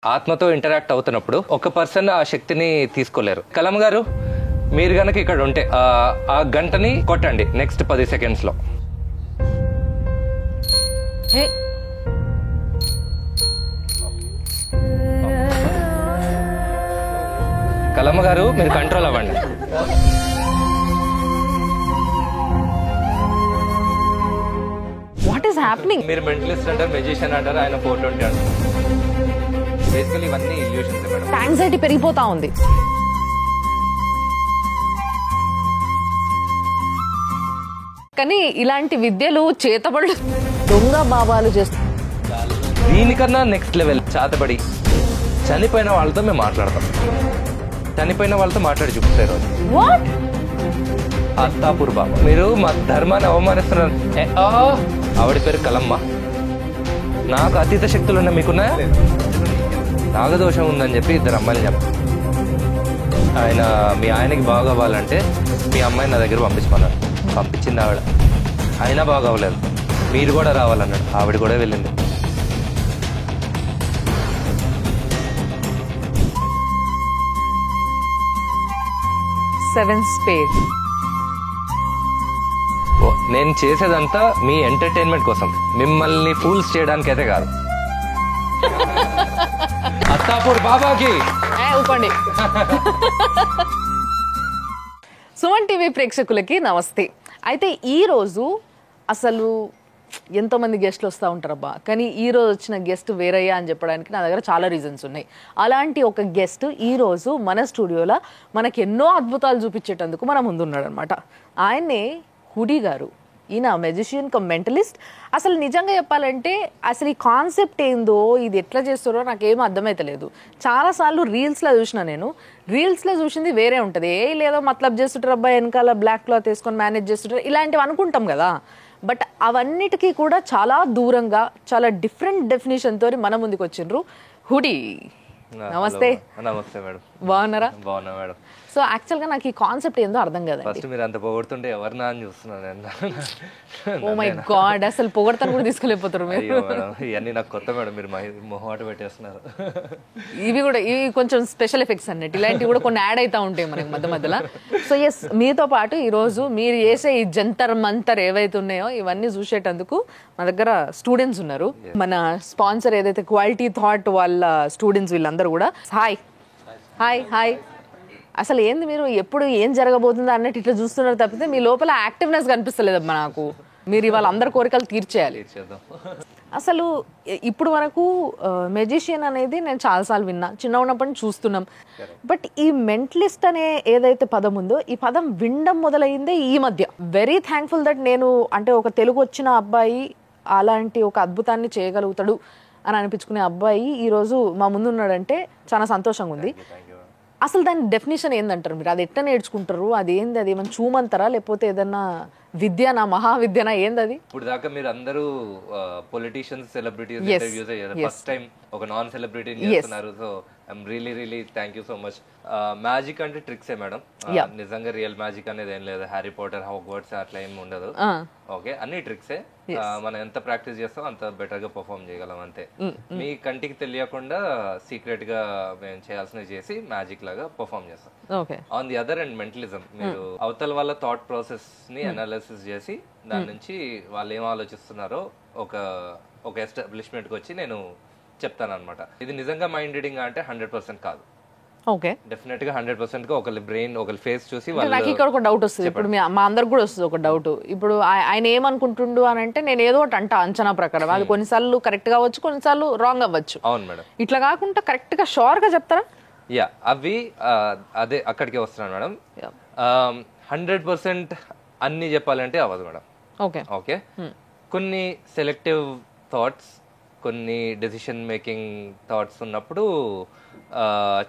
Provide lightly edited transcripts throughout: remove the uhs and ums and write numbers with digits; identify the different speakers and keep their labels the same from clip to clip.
Speaker 1: ఆత్మతో ఇంటరాక్ట్ అవుతున్నప్పుడు ఒక పర్సన్ ఆ శక్తిని తీసుకోలేరు. కలం గారు, మీరు గనక ఇక్కడ ఉంటే ఆ గంటని కొట్టండి నెక్స్ట్ 10 seconds లో. కలమ్మ గారు, మీరు కంట్రోల్ అవ్వండి.
Speaker 2: What is happening?
Speaker 1: మీరు మెంటలిస్ట్ అంటారు, మెజిషియన్ అంటారు, ఆయన 420 అంటారు. బేసికలీ ఇవన్నీ ఇల్యూషన్స్ మేడం.
Speaker 2: యాంగ్జైటీ పెరిగిపోతా ఉంది. కానీ ఇలాంటి విద్యలు చేతబడులు దొంగ బాబాలు చేస్తారు.
Speaker 1: దీనికన్నా నెక్స్ట్ లెవెల్ చాతబడి చనిపోయిన వాళ్ళతో మేము మాట్లాడతాం. చనిపోయిన వాళ్ళతో మాట్లాడి చూపిస్తారు.
Speaker 2: వాట్?
Speaker 1: అత్తాపూర్ బాబా, మీరు మా ధర్మాన్ని అవమానిస్తున్నారు. ఆవిడ పేరు కలమ్మ. నాకు అతీత శక్తులు ఉన్నాయి, మీకున్నాయా? నాగదోషం ఉందని చెప్పి 2 అమ్మాయిలు చెప్ప. మీ ఆయనకి బాగా అవ్వాలంటే మీ అమ్మాయిని నా దగ్గర పంపించమన్నాడు. పంపించింది ఆవిడ. అయినా బాగా అవ్వలేదు. మీరు కూడా రావాలన్నాడు. ఆవిడ కూడా వెళ్ళింది.
Speaker 2: Seven spade.
Speaker 1: నేను చేసేదంతా మీ ఎంటర్టైన్మెంట్ కోసం, మిమ్మల్ని ఫూల్స్ చేయడానికి అయితే కాదు. అత్తాపూర్ బాబాకి
Speaker 2: ఊపండి. సుమన్ టీవీ ప్రేక్షకులకి నమస్తే. అయితే ఈరోజు అసలు ఎంతోమంది గెస్ట్లు వస్తూ ఉంటారబ్బా, కానీ ఈరోజు వచ్చిన గెస్ట్ వేరయ్యా అని చెప్పడానికి నా దగ్గర చాలా రీజన్స్ ఉన్నాయి. అలాంటి ఒక గెస్ట్ ఈరోజు మన స్టూడియోలో మనకి ఎన్నో అద్భుతాలు చూపించేటందుకు మన ముందున్నాడు అనమాట. ఆయన్నే హుడీ గారు. ఈయన మెజిషియన్ కమ్ మెంటలిస్ట్. అసలు నిజంగా చెప్పాలంటే అసలు ఈ కాన్సెప్ట్ ఏందో, ఇది ఎట్లా చేస్తారో నాకేమో అర్థమైతలేదు. చాలాసార్లు రీల్స్లో చూసిన నేను. రీల్స్లో చూసింది వేరే ఉంటుంది. లేదో మతలబ్ చేస్తుంటారు అబ్బాయి, వెనకాల బ్లాక్ క్లాత్ వేసుకొని మేనేజ్ చేస్తుంటారు, ఇలాంటివి అనుకుంటాం కదా. బట్ అవన్నిటికీ కూడా చాలా దూరంగా చాలా డిఫరెంట్ డెఫినేషన్ తోని మన ముందుకు వచ్చిండ్రు హుడీ. నమస్తే.
Speaker 1: నమస్తే మేడం.
Speaker 2: బాగున్నారా?
Speaker 1: బాగున్నా మేడం.
Speaker 2: సో యాక్చువల్గా నాకు ఈ కాన్సెప్ట్ ఏందో అర్థం కదా.
Speaker 1: ఫస్ట్ మీరు అంత పొగడుతుంటే ఎవరినా అని చూస్తున్నాను.
Speaker 2: ఓ మై గాడ్, అసలు పొగడతాను కూడా తీసుకోలేకపోతారు మీరు.
Speaker 1: ఇవన్నీ నాకు కొత్త మేడం, మీరు మొహమాట పెట్టేస్తున్నారు.
Speaker 2: ఇవి కొంచెం స్పెషల్ ఎఫెక్ట్స్ అన్నట్టు, ఇలాంటివి కూడా కొన్ని యాడ్ అవుతా ఉంటాయి మనకి మధ్య మధ్యలో. సో ఎస్, మీతో పాటు ఈరోజు మీరు చేసే ఈ జంతర్ మంతర్ ఏవైతే ఉన్నాయో ఇవన్నీ చూసేటందుకు మా దగ్గర స్టూడెంట్స్ ఉన్నారు. మన స్పాన్సర్ ఏదైతే క్వాలిటీ థాట్ వాళ్ళ స్టూడెంట్స్ వీళ్ళందరూ కూడా. Hi hi hi. అసలు ఏంది మీరు ఎప్పుడు ఏం జరగబోతుందో అన్నట్టు ఇట్లా చూస్తున్నారు తప్పితే మీ లోపల యాక్టివ్నెస్ కనిపిస్తలేదమ్మా నాకు. మీరు ఇవాళ అందరి కోరికలు తీర్చేయాలి. అసలు ఇప్పుడు వరకు మెజిషియన్ అనేది నేను చాలాసార్లు విన్నా, చిన్న ఉన్నప్పటి నుంచి చూస్తున్నాం. బట్ ఈ మెంటలిస్ట్ అనే ఏదైతే పదం ఉందో ఈ పదం వినడం మొదలైందే ఈ మధ్య. వెరీ థ్యాంక్ఫుల్ దట్ నేను అంటే ఒక తెలుగు వచ్చిన అబ్బాయి అలాంటి ఒక అద్భుతాన్ని చేయగలుగుతాడు అని అనిపించుకునే అబ్బాయి ఈరోజు మా ముందు ఉన్నాడంటే చాలా సంతోషంగా ఉంది. అసలు దాని డెఫినేషన్ ఏందంటారు మీరు? అది ఎట్లా నేర్చుకుంటారు? అది ఏంది? అది ఏమైనా చూమంటారా, లేకపోతే ఏదన్నా విద్యనా, మహావిద్యనా, ఏంది అది?
Speaker 1: ఇప్పుడు దాకా మీరు అందరూ పొలిటీషియన్స్, సెలబ్రిటీస్ ఇంటర్వ్యూస్ అయ్యారు. ఫస్ట్ టైం ఒక నాన్ సెలబ్రిటీ చేస్తున్నారు. So I'm really thank you so much. Magic అంటే ట్రిక్సే మేడం. నిజంగా రియల్ మ్యాజిక్ అనేది ఏం లేదు. హ్యారీ పాటర్, హాగ్వార్ట్స్ అట్లా ఏం ఉండదు. ఓకే, అన్ని ట్రిక్సే. మనం ఎంత ప్రాక్టీస్ చేస్తాం అంత బెటర్ గా పర్ఫార్మ్ చేయగలం అంతే. మీ కంటికి తెలియకుండా సీక్రెట్ గా మేము చేయాల్సినవి చేసి మ్యాజిక్ లాగా పర్ఫార్మ్ చేస్తాం. On the other and mentalism, మీరు అవతల వాళ్ళ థాట్ ప్రాసెస్ ని అనాలిసిస్ చేసి దాని నుంచి వాళ్ళు ఏం ఆలోచిస్తున్నారో ఒక ఎస్టాబ్లిష్మెంట్ కి వచ్చి నేను చెప్తాను అనమాట. ఇది నిజంగా మైండ్ రీడింగ్ అంటే 100% కాదు.
Speaker 2: ఓకే,
Speaker 1: డెఫినెట్ గా 100% గా ఒకళ్ళ బ్రెయిన్ ఒకళ్ళ ఫేస్ చూసి.
Speaker 2: నాకు ఇక్కడ ఒక డౌట్ వస్తుంది. ఇప్పుడు మా అందరికి కూడా వస్తుంది ఒక డౌట్. ఇప్పుడు ఆయన ఏమనుకుంటుండు అని అంటే నేను ఏదో ఒకటి అంచనా ప్రకారం అది కొన్నిసార్లు కరెక్ట్ గా అవ్వచ్చు, కొన్నిసార్లు రాంగ్ అవ్వచ్చు.
Speaker 1: అవును మేడం.
Speaker 2: ఇట్లా కాకుండా కరెక్ట్ గా షూర్ గా చెప్తారా?
Speaker 1: యా, అవి అదే అక్కడికి వస్తున్నాను మేడం. 100% అన్ని చెప్పాలంటే అవ్వదు మేడం. ఓకే, కొన్ని సెలెక్టివ్ థాట్స్, కొన్ని డెసిషన్ మేకింగ్ థాట్స్ ఉన్నప్పుడు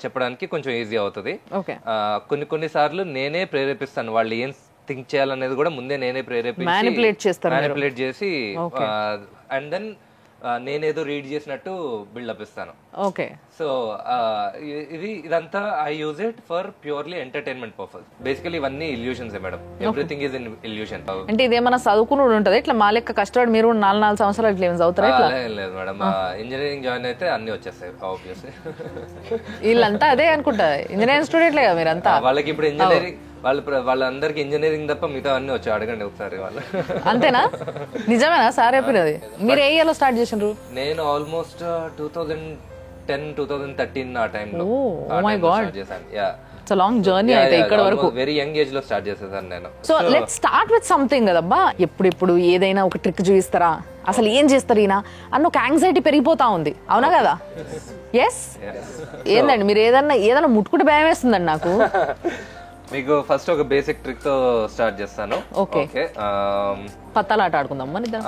Speaker 1: చెప్పడానికి కొంచెం ఈజీ అవుతుంది. కొన్ని సార్లు నేనే ప్రేరేపిస్తాను. వాళ్ళు ఏం థింక్ చేయాలనేది కూడా ముందే నేనే ప్రేరేపించి మ్యానిపులేట్ చేసి, అండ్ దెన్ నేనేదో రీడ్ చేసినట్టు బిల్డప్ ఇస్తాను.
Speaker 2: ఓకే.
Speaker 1: సో ఇదంతా I use it for purely entertainment purpose. Basically ఇవన్నీ illusions madam, everything is in illusion.
Speaker 2: అంటే ఇదేమన్నా చదువుకుని ఉంటుంది ఇట్లా మా లెక్క కష్టపడి మీరు 4 సంవత్సరాలు ఇట్లా ఏం చదువుతారా?
Speaker 1: లేదు మేడం, ఇంజనీరింగ్ జాయిన్ అయితే అన్ని వచ్చేస్తాయి ఆబ్వియస్లీ.
Speaker 2: వీళ్ళంతా అదే అనుకుంటా, ఇంజనీరింగ్ స్టూడెంట్లే కదా మీరంతా.
Speaker 1: వాళ్ళకి ఇప్పుడు ఇంజనీరింగ్ వాళ్ళందరికి ఇంజనీరింగ్ తప్ప మిగతా అన్ని వచ్చి అడగండి ఒకసారి వాళ్ళు.
Speaker 2: అంతేనా? నిజమేనా సార్ చెప్పినది? మీరు ఏ ఇయర్ లో స్టార్ట్ చేసిండ్రు?
Speaker 1: నేను ఆల్మోస్ట్ 2010-2013 ఆ టైంలో చేశాను.
Speaker 2: ఇట్స్ లాంగ్ జర్నీ అయితే ఇక్కడ వరకు.
Speaker 1: వెరీ యంగ్ ఏజ్ లో స్టార్ట్ చేసేసాను నేను.
Speaker 2: So let's start with something కదబ్బా. ఎప్పుడు ఏదైనా ఒక ట్రిక్ చూపిస్తారా, అసలు ఏం చేస్తారు ఈయన అన్న ఒక యాంగ్జైటీ పెరిగిపోతా ఉంది, అవునా కదా? ఎస్. ఏందండి మీరు ఏదైనా ముట్టుకుంటే భయం వేస్తుందండి నాకు.
Speaker 1: మీకు ఫస్ట్ ఒక బేసిక్ ట్రిక్ తో స్టార్ట్ చేస్తాను.
Speaker 2: ఓకే. పత్తాలు ఆట ఆడుకుందాం మన ఇద్దరం.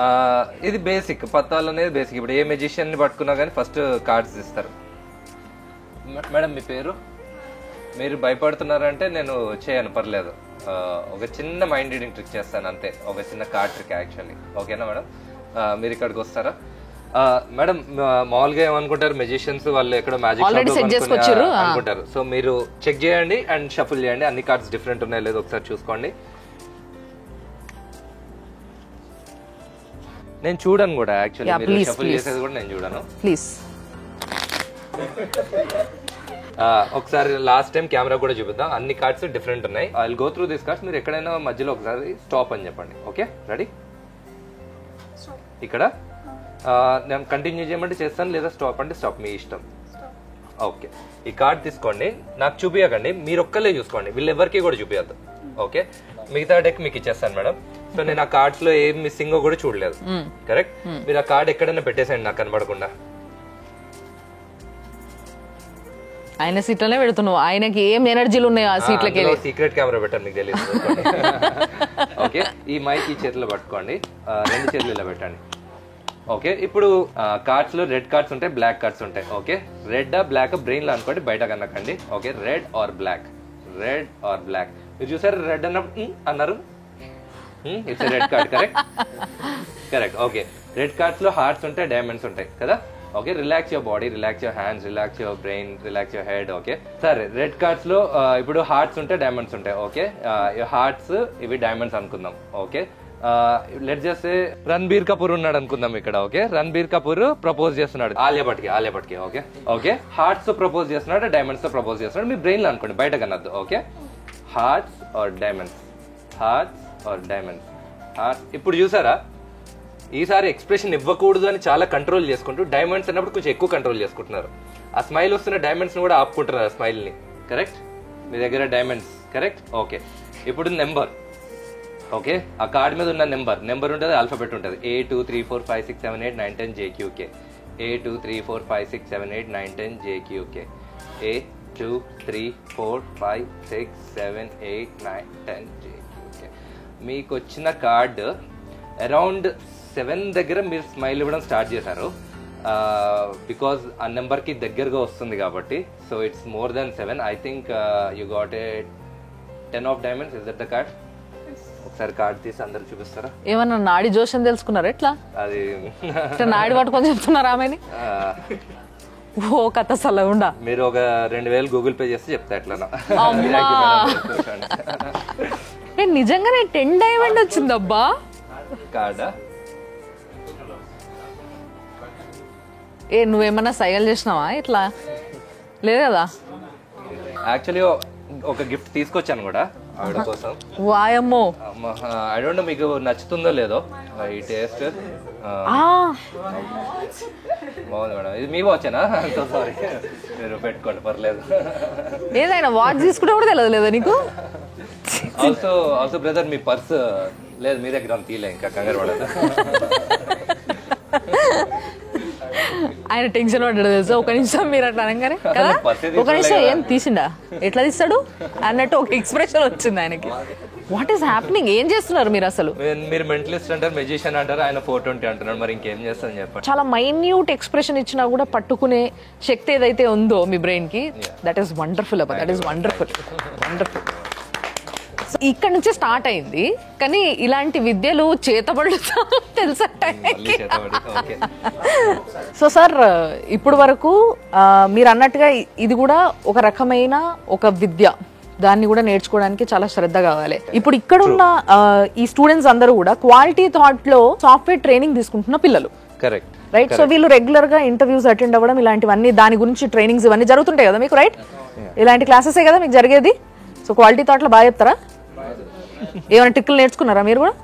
Speaker 1: ఇది బేసిక్, పత్తాలు అనేది బేసిక్. ఇప్పుడు ఏ మెజిషియన్ ని పట్టుకున్నా కానీ ఫస్ట్ కార్డ్స్ ఇస్తారు. మేడం మీ పేరు? మీరు భయపడుతున్నారంటే నేను చేయను, పర్లేదు. ఒక చిన్న మైండ్ రీడింగ్ ట్రిక్ చేస్తాను అంతే, ఒక చిన్న కార్డ్ ట్రిక్ యాక్చువల్లీ. ఓకేనా మేడం? మీరు ఇక్కడికి వస్తారా? మేడం మామూలుగా ఏమనుకుంటారు మెజిషియన్స్ వాళ్ళు ఎక్కడ మ్యాజిక్ అనుకుంటారు. సో మీరు చెక్ చేయండి అండ్ షఫుల్ చేయండి, అన్ని కార్డ్స్ డిఫరెంట్ ఉన్నాయో లేదో ఒకసారి చూసుకోండి. నేను చూడను కూడా యాక్చువల్లీ, మీరు షఫుల్ చేసేది కూడా నేను చూడను.
Speaker 2: ప్లీజ్
Speaker 1: ఒకసారి లాస్ట్ టైం కెమెరా కూడా చూపిద్దాం. అన్ని కార్డ్స్ డిఫరెంట్ ఉన్నాయి. I will go through this cards. మీరు ఎక్కడైనా మధ్యలో ఒకసారి స్టాప్ అని చెప్పండి. Okay, ready? ఇక్కడ నేను కంటిన్యూ చేయమంటే చేస్తాను, లేదా స్టాప్ అంటే స్టాప్, మీ ఇష్టం. ఓకే, ఈ కార్డ్ తీసుకోండి, నాకు చూపించకండి, మీరు ఒక్కలే చూసుకోండి, వీళ్ళెవరికి కూడా చూపించద్దు. ఓకే, మిగతా డెక్ మీకు ఇచ్చేస్తాను మేడం. సో నేను ఆ కార్డ్స్ లో ఏం మిస్సింగ్ కూడా చూడలేదు. కరెక్ట్? మీరు ఆ కార్డ్ ఎక్కడైనా పెట్టేసేయండి నాకు కనబడకుండా.
Speaker 2: ఆయన సీట్లనే పెడుతున్నావు, ఆయనకి ఏం ఎనర్జీలు ఉన్నాయో ఆ సీట్లకి.
Speaker 1: సీక్రెట్ కెమెరా పెట్టండి, మీకు తెలియదు. ఓకే, ఈ మైక్ ఈ చేతిలో పట్టుకోండి, 2 చేతులు ఇలా పెట్టండి. ఓకే, ఇప్పుడు కార్డ్స్ లో రెడ్ కార్డ్స్ ఉంటాయి, బ్లాక్ కార్డ్స్ ఉంటాయి. ఓకే, రెడ్ బ్లాక్ బ్రెయిన్ లో అనుకోండి, బయట కనకండి. Okay, red or black, red or black. మీరు చూసారు రెడ్ అన్నారు, it's red card. Correct? Correct. Okay, red cards లో హార్ట్స్ ఉంటాయి, డైమండ్స్ ఉంటాయి కదా. Okay, relax your body, relax your hands, relax your brain, relax your head. Okay, సరే, red cards లో ఇప్పుడు హార్ట్స్ ఉంటాయి, డైమండ్స్ ఉంటాయి. ఓకే, హార్ట్స్ ఇవి డైమండ్స్ అనుకుందాం. Okay, let's just say Ranbir Kapoor ఉన్నాడు అనుకుందాం ఇక్కడ. ఓకే, రణబీర్ కపూర్ ప్రపోజ్ చేస్తున్నాడు ఆలియా భట్కి. ఓకే, ఓకే, హార్ట్స్ తో ప్రపోజ్ చేస్తున్నాడు, డైమండ్స్ తో ప్రపోజ్ చేస్తున్నాడు, మీ బ్రెయిన్ లో అనుకోండి, బయట కనద్దు. Okay, hearts or diamonds, hearts or diamonds, hearts. ఇప్పుడు చూసారా, ఈసారి ఎక్స్ప్రెషన్ ఇవ్వకూడదు అని చాలా కంట్రోల్ చేసుకుంటూ డైమండ్స్ అన్నప్పుడు కొంచెం ఎక్కువ కంట్రోల్ చేసుకుంటున్నారు. ఆ స్మైల్ వస్తున్న డైమండ్స్ ని కూడా ఆపుకుంటున్నారు, ఆ స్మైల్ ని. కరెక్ట్? మీ దగ్గర డైమండ్స్. కరెక్ట్? ఓకే, ఇప్పుడు నెంబర్. ఓకే, ఆ కార్డ్ మీద ఉన్న నెంబర్ ఉంటుంది, ఆల్ఫాబెట్ ఉంటుంది. A 2 3 4 5 6 7 8 9 10 JQK. A 2 3 4 5 6 7 8 9 10 JQK. A 2 3 4 5 6 7 8 9 10 JQK. మీకు వచ్చిన కార్డ్ అరౌండ్ 7 దగ్గర మీరు స్మైల్ ఇవ్వడం స్టార్ట్ చేశారు, బికాజ్ ఆ నెంబర్ కి దగ్గరగా వస్తుంది కాబట్టి. So it's more than 7. I think you got a 10 of diamonds. Is that the card? ఒకసారి కార్డ్ తీసి అందరు చూపిస్తారా? ఏమన్నా
Speaker 2: నాడి జోషం తెలుసుకున్నారా? ఎట్లా
Speaker 1: అది
Speaker 2: నాడి పట్టుకొని చెప్తున్నారు ఆమెని? ఓ కథ సలగుండా.
Speaker 1: మీరు ఒక 2000 గూగుల్ పే చేస్తే చెప్తా ఎట్లా.
Speaker 2: నిజంగానే 10 డైమండ్ వచ్చిందబ్బా.
Speaker 1: కార్డా?
Speaker 2: నువ్వేమన్నా సైగలు చేసినావా ఇట్లా? లేదు కదా.
Speaker 1: యాక్చువల్లీ ఒక గిఫ్ట్ తీసుకొచ్చాను కూడా ఆవిడ కోసం.
Speaker 2: వాయమ్మో,
Speaker 1: ఐ డోంట్ నో మీకు నచ్చుతుందో లేదో ఈ టేస్ట్. బాగుంది మేడం, ఇది మీ వాచేనా? సారీ, మీరు పెట్టుకోండి, పర్లేదు.
Speaker 2: ఏదైనా వాచ్ తీసుకుంటే కూడా తెలియదు లేదా నీకు?
Speaker 1: ఆల్సో బ్రదర్, మీ పర్స్ లేదు మీ దగ్గర, తీయలే ఇంకా, కంగారు పడదు.
Speaker 2: ఆయన టెన్షన్ పడ్డాడు తెలుసా. ఒక నిమిషం మీరు అట్లా అనగానే కదా, ఒక నిమిషం ఏం తీసిండా, ఎట్లా తీస్తాడు అన్నట్టు ఒక ఎక్స్ప్రెషన్ వచ్చింది ఆయనకి. What is happening? ఏం చేస్తున్నారు మీరు అసలు?
Speaker 1: మీరు మెంటలిస్ట్ అంటారు, మెజిషియన్ అంటారు, ఆయన 420 అంటున్నారు, మరి ఇంకేం చేస్తాను చెప్పండి.
Speaker 2: చాలా మైన్యూట్ ఎక్స్ప్రెషన్ ఇచ్చినా కూడా పట్టుకునే శక్తి ఏదైతే ఉందో మీ బ్రెయిన్ కి, దట్ ఈస్ వండర్ఫుల్ అబ్బా, దట్ ఈస్ వండర్ఫుల్, వండర్ఫుల్. ఇక్కడ నుంచే స్టార్ట్ అయింది, కానీ ఇలాంటి విద్యలు చేతబడుతా తెలుసా? సో సార్, ఇప్పుడు వరకు మీరు అన్నట్టుగా ఇది కూడా ఒక రకమైన ఒక విద్య, దాన్ని కూడా నేర్చుకోవడానికి చాలా శ్రద్ధ కావాలి. ఇప్పుడు ఇక్కడ ఉన్న ఈ స్టూడెంట్స్ అందరూ కూడా క్వాలిటీ థాట్ లో సాఫ్ట్వేర్ ట్రైనింగ్ తీసుకుంటున్న పిల్లలు,
Speaker 1: కరెక్ట్
Speaker 2: రైట్? సో వీళ్ళు రెగ్యులర్ గా ఇంటర్వ్యూస్ అటెండ్ అవ్వడం, ఇలాంటివన్నీ దాని గురించి ట్రైనింగ్స్ ఇవన్నీ జరుగుతుంటాయి కదా మీకు, రైట్? ఇలాంటి క్లాసెసే కదా మీకు జరిగేది. సో క్వాలిటీ థాట్ లో బాగా చెప్తారా? ఏమైనా ట్రిక్లు నేర్చుకున్నారా మీరు కూడా?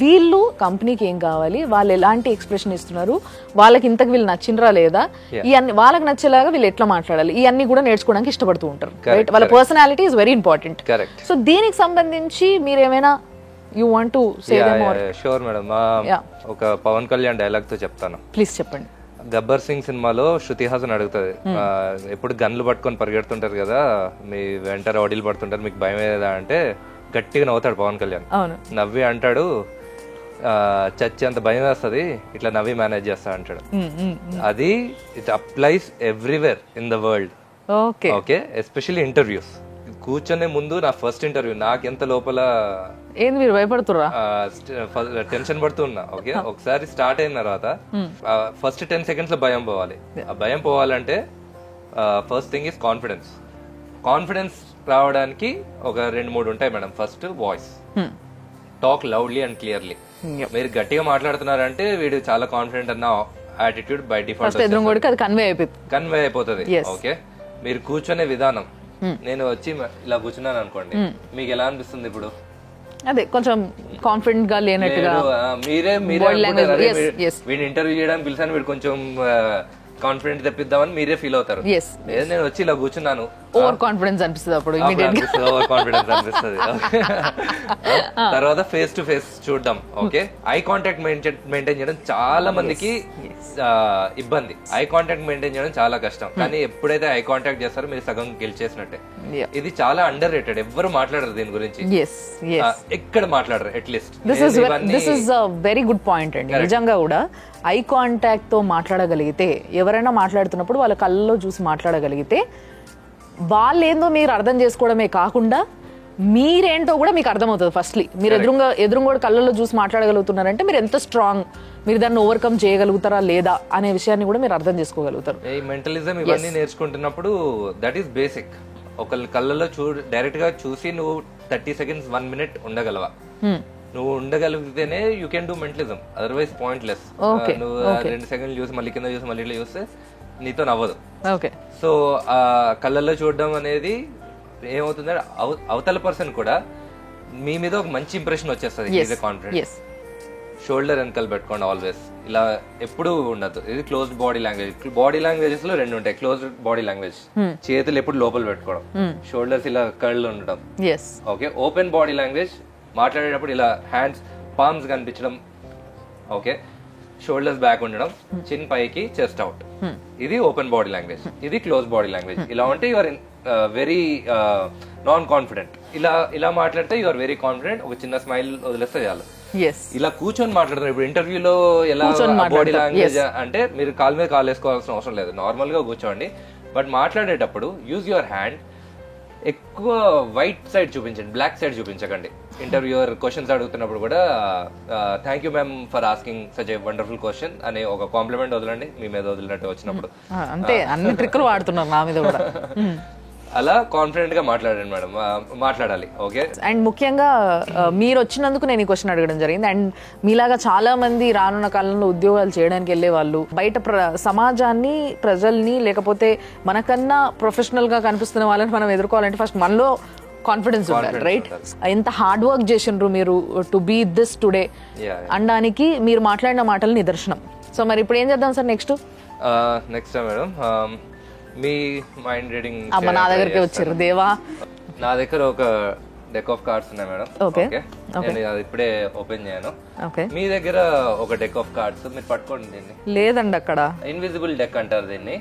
Speaker 2: వీళ్ళు కంపెనీకి ఏం కావాలి, వాళ్ళు ఎలాంటి ఎక్స్ప్రెషన్ ఇస్తున్నారు, వాళ్ళకి ఇంతకు వీళ్ళు నచ్చిండ్రా లేదా, ఇవన్నీ వాళ్ళకి నచ్చేలాగా వీళ్ళు ఎట్లా మాట్లాడాలి, ఇవన్నీ కూడా నేర్చుకోవడానికి ఇష్టపడుతూ ఉంటారు, రైట్? వాళ్ళ personality is very important. So దీనికి సంబంధించి మీరు ఏమైనా you want to say them are?
Speaker 1: Sure madam. ఒక పవన్ కళ్యాణ్ డైలాగ్ తో చెప్తాను.
Speaker 2: ప్లీజ్ చెప్పండి.
Speaker 1: గబ్బర్ సింగ్ సినిమాలో శృతి హాసన్ అడుగుతుంది, ఎప్పుడు గన్లు పట్టుకొని పరిగెడుతుంటారు కదా, మీ వెంట రౌడీలు పడుతుంటారు, మీకు భయం ఏదా అంటే గట్టిగా నవ్వుతాడు పవన్ కళ్యాణ్. నవ్వి అంటాడు, చచ్చి అంత భయం వేస్తుంది, ఇట్లా నవ్వి మేనేజ్ చేస్తా అంటాడు. అది it applies everywhere in the world. Okay, especially interviews. కూర్చొనే ముందు నా ఫస్ట్ ఇంటర్వ్యూ నాకు ఎంత లోపల
Speaker 2: ఏంది మీరు భయపడుతురా,
Speaker 1: టెన్షన్ పడుతున్నా. ఓకే, ఒకసారి స్టార్ట్ అయిన తర్వాత ఫస్ట్ 10 seconds లో భయం పోవాలి. ఆ భయం పోవాలంటే first thing is confidence. Confidence రావడానికి ఒక 2-3 ఉంటాయి madam. First voice, talk loudly and clearly. మీరు గట్టిగా మాట్లాడుతున్నారంటే వీడు చాలా కాన్ఫిడెంట్ అన్న యాటిట్యూడ్ బై డిఫాల్ట్ కన్వే అయిపోతుంది. ఓకే, మీరు కూర్చునే విధానం, నేను వచ్చి ఇలా కూర్చున్నాను అనుకోండి, మీకు ఎలా అనిపిస్తుంది ఇప్పుడు?
Speaker 2: అదే కొంచెం కాన్ఫిడెంట్ గా లేనట్టుగా.
Speaker 1: మీరే వీడిని ఇంటర్వ్యూ చేయడానికి పిలిచాను, వీడు కొంచెం కాన్ఫిడెంట్ తెప్పిద్దామని మీరే ఫీల్ అవుతారు. నేను వచ్చి ఇలా కూర్చున్నాను,
Speaker 2: ఓవర్ కాన్ఫిడెన్స్ అనిపిస్తుంది అప్పుడు,
Speaker 1: ఓవర్ కాన్ఫిడెన్స్ అనిపిస్తుంది. తర్వాత ఫేస్ టు ఫేస్ చూడడం. ఓకే, ఐ కాంటాక్ట్ మెయింటైన్ చేయడం చాలా మందికి ఇబ్బంది. ఐ కాంటాక్ట్ మెయింటైన్ చేయడం చాలా కష్టం, కానీ ఎప్పుడైతే ఐ కాంటాక్ట్ చేస్తారో మీరు సగం గెలిచేసినట్టే. ఇది చాలా అండర్ రేటెడ్, ఎవ్వరు మాట్లాడరు దీని గురించి, ఎక్కడ మాట్లాడరు. At least
Speaker 2: this is a very good point అండి. నిజంగా కూడా ఐ కాంటాక్ట్ తో మాట్లాడగలిగితే, ఎవరైనా మాట్లాడుతున్నప్పుడు వాళ్ళ కళ్ళలో చూసి మాట్లాడగలిగితే, వాళ్ళేందో మీరు అర్థం చేసుకోవడమే కాకుండా మీరేంటో కూడా మీకు అర్థమవుతుంది. ఫస్ట్లీ మీరు ఎదురుగా కళ్ళలో చూసి మాట్లాడగలుగుతున్నారంటే మీరు ఎంత స్ట్రాంగ్, మీరు దాన్ని ఓవర్కమ్ చేయగలుగుతారా లేదా అనే విషయాన్ని కూడా మీరు అర్థం చేసుకోగలుగుతారు.
Speaker 1: ఈ మెంటలిజం ఇవన్నీ నేర్చుకుంటున్నప్పుడు దట్ ఈస్ బేసిక్. ఒకళ్ళ కళ్ళలో డైరెక్ట్ గా చూసి నువ్వు 30 seconds 1 minute ఉండగలవా? నువ్వు ఉండగలిగితేనే you can do mentalism, otherwise pointless. నువ్వు 2 seconds చూసి మళ్ళీ కింద చూసి మళ్ళీ ఇట్లా చూస్తే నీతో నవ్వదు. సో ఆ కళ్ళల్లో చూడడం అనేది ఏమవుతుందంటే అవతల పర్సన్ కూడా మీ మీద ఒక మంచి ఇంప్రెషన్ వచ్చేస్తుంది. కాన్ఫిడెన్స్. షోల్డర్ వెనకాల పెట్టుకోండి ఆల్వేస్, ఇలా ఎప్పుడు ఉండదు. ఇది closed body language. Body languages లో 2 ఉంటాయి. క్లోజ్డ్ బాడీ లాంగ్వేజ్, చేతులు ఎప్పుడు లోపల పెట్టుకోవడం, షోల్డర్స్ ఇలా కర్ల్ ఉండడం. ఓకే, ఓపెన్ బాడీ లాంగ్వేజ్, మాట్లాడేటప్పుడు ఇలా హ్యాండ్స్ పామ్స్ కనిపించడం. ఓకే, షోల్డర్స్ బ్యాక్ ఉండడం, చిన్ పైకి, చెస్ట్ అవుట్. ఇది ఓపెన్ బాడీ లాంగ్వేజ్. ఇది క్లోజ్ బాడీ లాంగ్వేజ్. ఇలా ఉంటే యువర్ వెరీ నాన్ కాన్ఫిడెంట్. ఇలా మాట్లాడితే యువర్ వెరీ కాన్ఫిడెంట్. ఒక చిన్న స్మైల్ వదిలేస్తే చాలు. ఇలా కూర్చొని మాట్లాడుతున్నారు. ఇప్పుడు ఇంటర్వ్యూలో ఎలా బాడీ లాంగ్వేజ్ అంటే మీరు కాల్ మీద కాల్ వేసుకోవాల్సిన అవసరం లేదు, నార్మల్ గా కూర్చోండి. బట్ మాట్లాడేటప్పుడు యూజ్ యువర్ హ్యాండ్. ఎక్కువ వైట్ సైడ్ చూపించండి, బ్లాక్ సైడ్ చూపించకండి. ఇంటర్వ్యూయర్ క్వశ్చన్స్ అడుగుతున్నప్పుడు కూడా thank you ma'am for asking such a wonderful question అనే ఒక కాంప్లిమెంట్ వదలండి మీ మీద వదిలినట్టు వచ్చినప్పుడు.
Speaker 2: అంటే అన్ని ట్రిక్లు వాడుతున్నారు నా మీద కూడా.
Speaker 1: అలా కాన్ఫిడెంట్ గా మాట్లాడండి మేడం, మాట్లాడాలి. ఓకే,
Speaker 2: అండ్ ముఖ్యంగా మీరు వచ్చినందుకు నేను ఈ క్వశ్చన్ అడగడం జరిగింది. అండ్ మీలాగా చాలా మంది రానున్న కాలంలో ఉద్యోగాలు చేయడానికి వెళ్ళే వాళ్ళు బయట సమాజాన్ని, ప్రజల్ని, లేకపోతే మనకన్నా ప్రొఫెషనల్ గా కనిపిస్తున్న వాళ్ళని మనం ఎదుర్కోవాలంటే ఫస్ట్ మనలో కాన్ఫిడెన్స్ ఉండాలి, రైట్? ఎంత హార్డ్ వర్క్ చేసిండ్రు మీరు టు బీ దిస్ టుడే అనడానికి మీరు మాట్లాడిన మాటలు నిదర్శనం. సో మరి ఇప్పుడు ఏం చేద్దాం సార్ నెక్స్ట్
Speaker 1: మేడం? మీ మైండ్ రీడింగ్
Speaker 2: నా దగ్గరికి వచ్చారు దేవా.
Speaker 1: నా దగ్గర ఒక డెక్ ఆఫ్ కార్డ్స్ ఉన్నాయి మేడం. ఓకే, నేను అది ఇప్పుడే ఓపెన్ చేయను. మీ దగ్గర ఒక డెక్ ఆఫ్ కార్డ్స్ మీరు పట్టుకోండి. దీన్ని
Speaker 2: లేదండి, అక్కడ ఇన్విజిబుల్
Speaker 1: డెక్ అంటారు దీన్ని,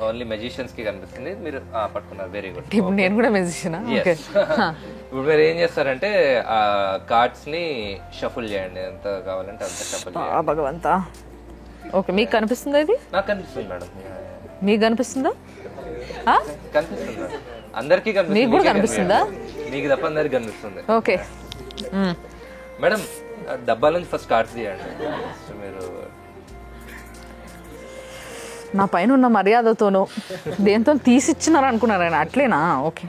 Speaker 1: ఓన్లీ మెజిషియన్స్ కి కనిపిస్తుంది. మీరు పట్టుకున్నారు, వెరీ గుడ్.
Speaker 2: ఇప్పుడు నేను కూడా మెజిషియనా?
Speaker 1: ఇప్పుడు మీరు ఏం చేస్తారంటే ఆ కార్డ్స్ ని షఫుల్ చేయండి, ఎంత కావాలంటే అంత షఫుల్ చేయండి.
Speaker 2: భగవంతా. ఓకే, మీకు కనిపిస్తుందా ఇది?
Speaker 1: నాకు కనిపిస్తుంది మేడం.
Speaker 2: మీకు కనిపిస్తుందా?
Speaker 1: కనిపిస్తుంది. అందరికీ
Speaker 2: మీకు కూడా కనిపిస్తుందా?
Speaker 1: మీకు తప్ప అందరికి కనిపిస్తుంది.
Speaker 2: ఓకే
Speaker 1: మేడం డబ్బా నుంచి ఫస్ట్ కార్డ్స్ తీయండి. మీరు
Speaker 2: నా పైన ఉన్న మర్యాదతోనూ దేంతో తీసిచ్చినారు అనుకున్నారు ఆయన, అట్లేనా? ఓకే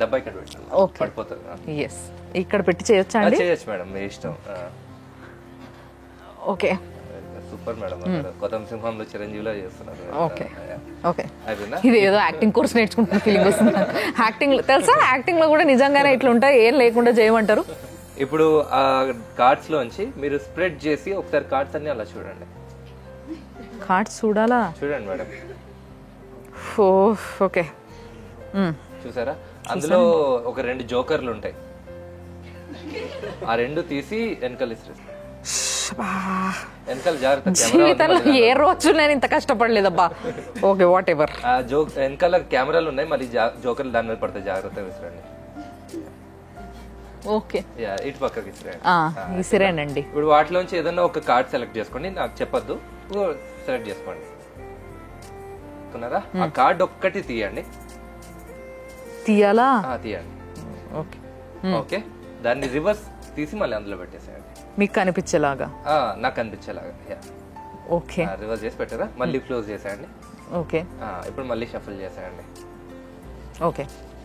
Speaker 1: డబ్బా ఇక్కడ పెట్టండి.
Speaker 2: ఓకే
Speaker 1: పడిపోతుంది.
Speaker 2: ఎస్, ఇక్కడ పెట్టి చేయొచ్చా అండి?
Speaker 1: చేయొచ్చు మేడం, మీ ఇష్టం.
Speaker 2: ఓకే
Speaker 1: సూపర్ మేడం, కొత్త సింహంలో చిరంజీవిలో చేస్తున్నారు.
Speaker 2: ఓకే ఓకే, ఇది ఏదో యాక్టింగ్ కోర్స్ నేర్చుకుంటున్న ఫీలింగ్ వస్తుంది. యాక్టింగ్ తెలుసా, యాక్టింగ్ లో కూడా నిజంగానే ఇట్లా ఉంటాయి, ఏం లేకుండా చేయమంటారు.
Speaker 1: ఇప్పుడు ఆ కార్డ్స్ లోంచి మీరు స్ప్రెడ్ చేసి ఒకసారి కార్డ్స్ అన్ని అలా చూడండి.
Speaker 2: కార్డ్స్ చూడాలా?
Speaker 1: చూడండి మేడం.
Speaker 2: ఓకే
Speaker 1: చూసారా, అందులో ఒక 2 జోకర్లు ఉంటాయి. ఆ 2 తీసి వెనకాల ఇస్తారు. వెనకాల జాగ్రత్త,
Speaker 2: జీవితంలో ఏ రోజు నేను ఇంత కష్టపడలేదబ్బా. Okay what ever.
Speaker 1: ఆ వెనకాల కెమెరాలు ఉన్నాయి, మళ్ళీ జోకర్లు దాని మీద పడతాయి, జాగ్రత్తగా విసిరండి.
Speaker 2: ఓకే
Speaker 1: ఇటు పక్కకి
Speaker 2: విసిరేనండి.
Speaker 1: ఇప్పుడు వాటిలోంచి ఏదన్నా ఒక కార్డ్ సెలెక్ట్ చేసుకోండి, నాకు చెప్పొద్దు, సెలెక్ట్ చేసుకోండి. ఆ కార్డ్ ఒక్కటి తీయండి.
Speaker 2: తీయాలా?
Speaker 1: తీయండి.
Speaker 2: ఓకే
Speaker 1: ఓకే, దాన్ని రివర్స్ తీసి మళ్ళీ అందులో పెట్టేసేయండి,
Speaker 2: మీకు కనిపించేలాగా.
Speaker 1: నాకు కనిపించేలాగా.
Speaker 2: ఓకే,
Speaker 1: రివర్స్ చేసి పెట్టారా, మళ్ళీ క్లోజ్ చేసేయండి.
Speaker 2: ఓకే,
Speaker 1: ఇప్పుడు మళ్ళీ షఫల్ చేసేయండి.
Speaker 2: ఓకే,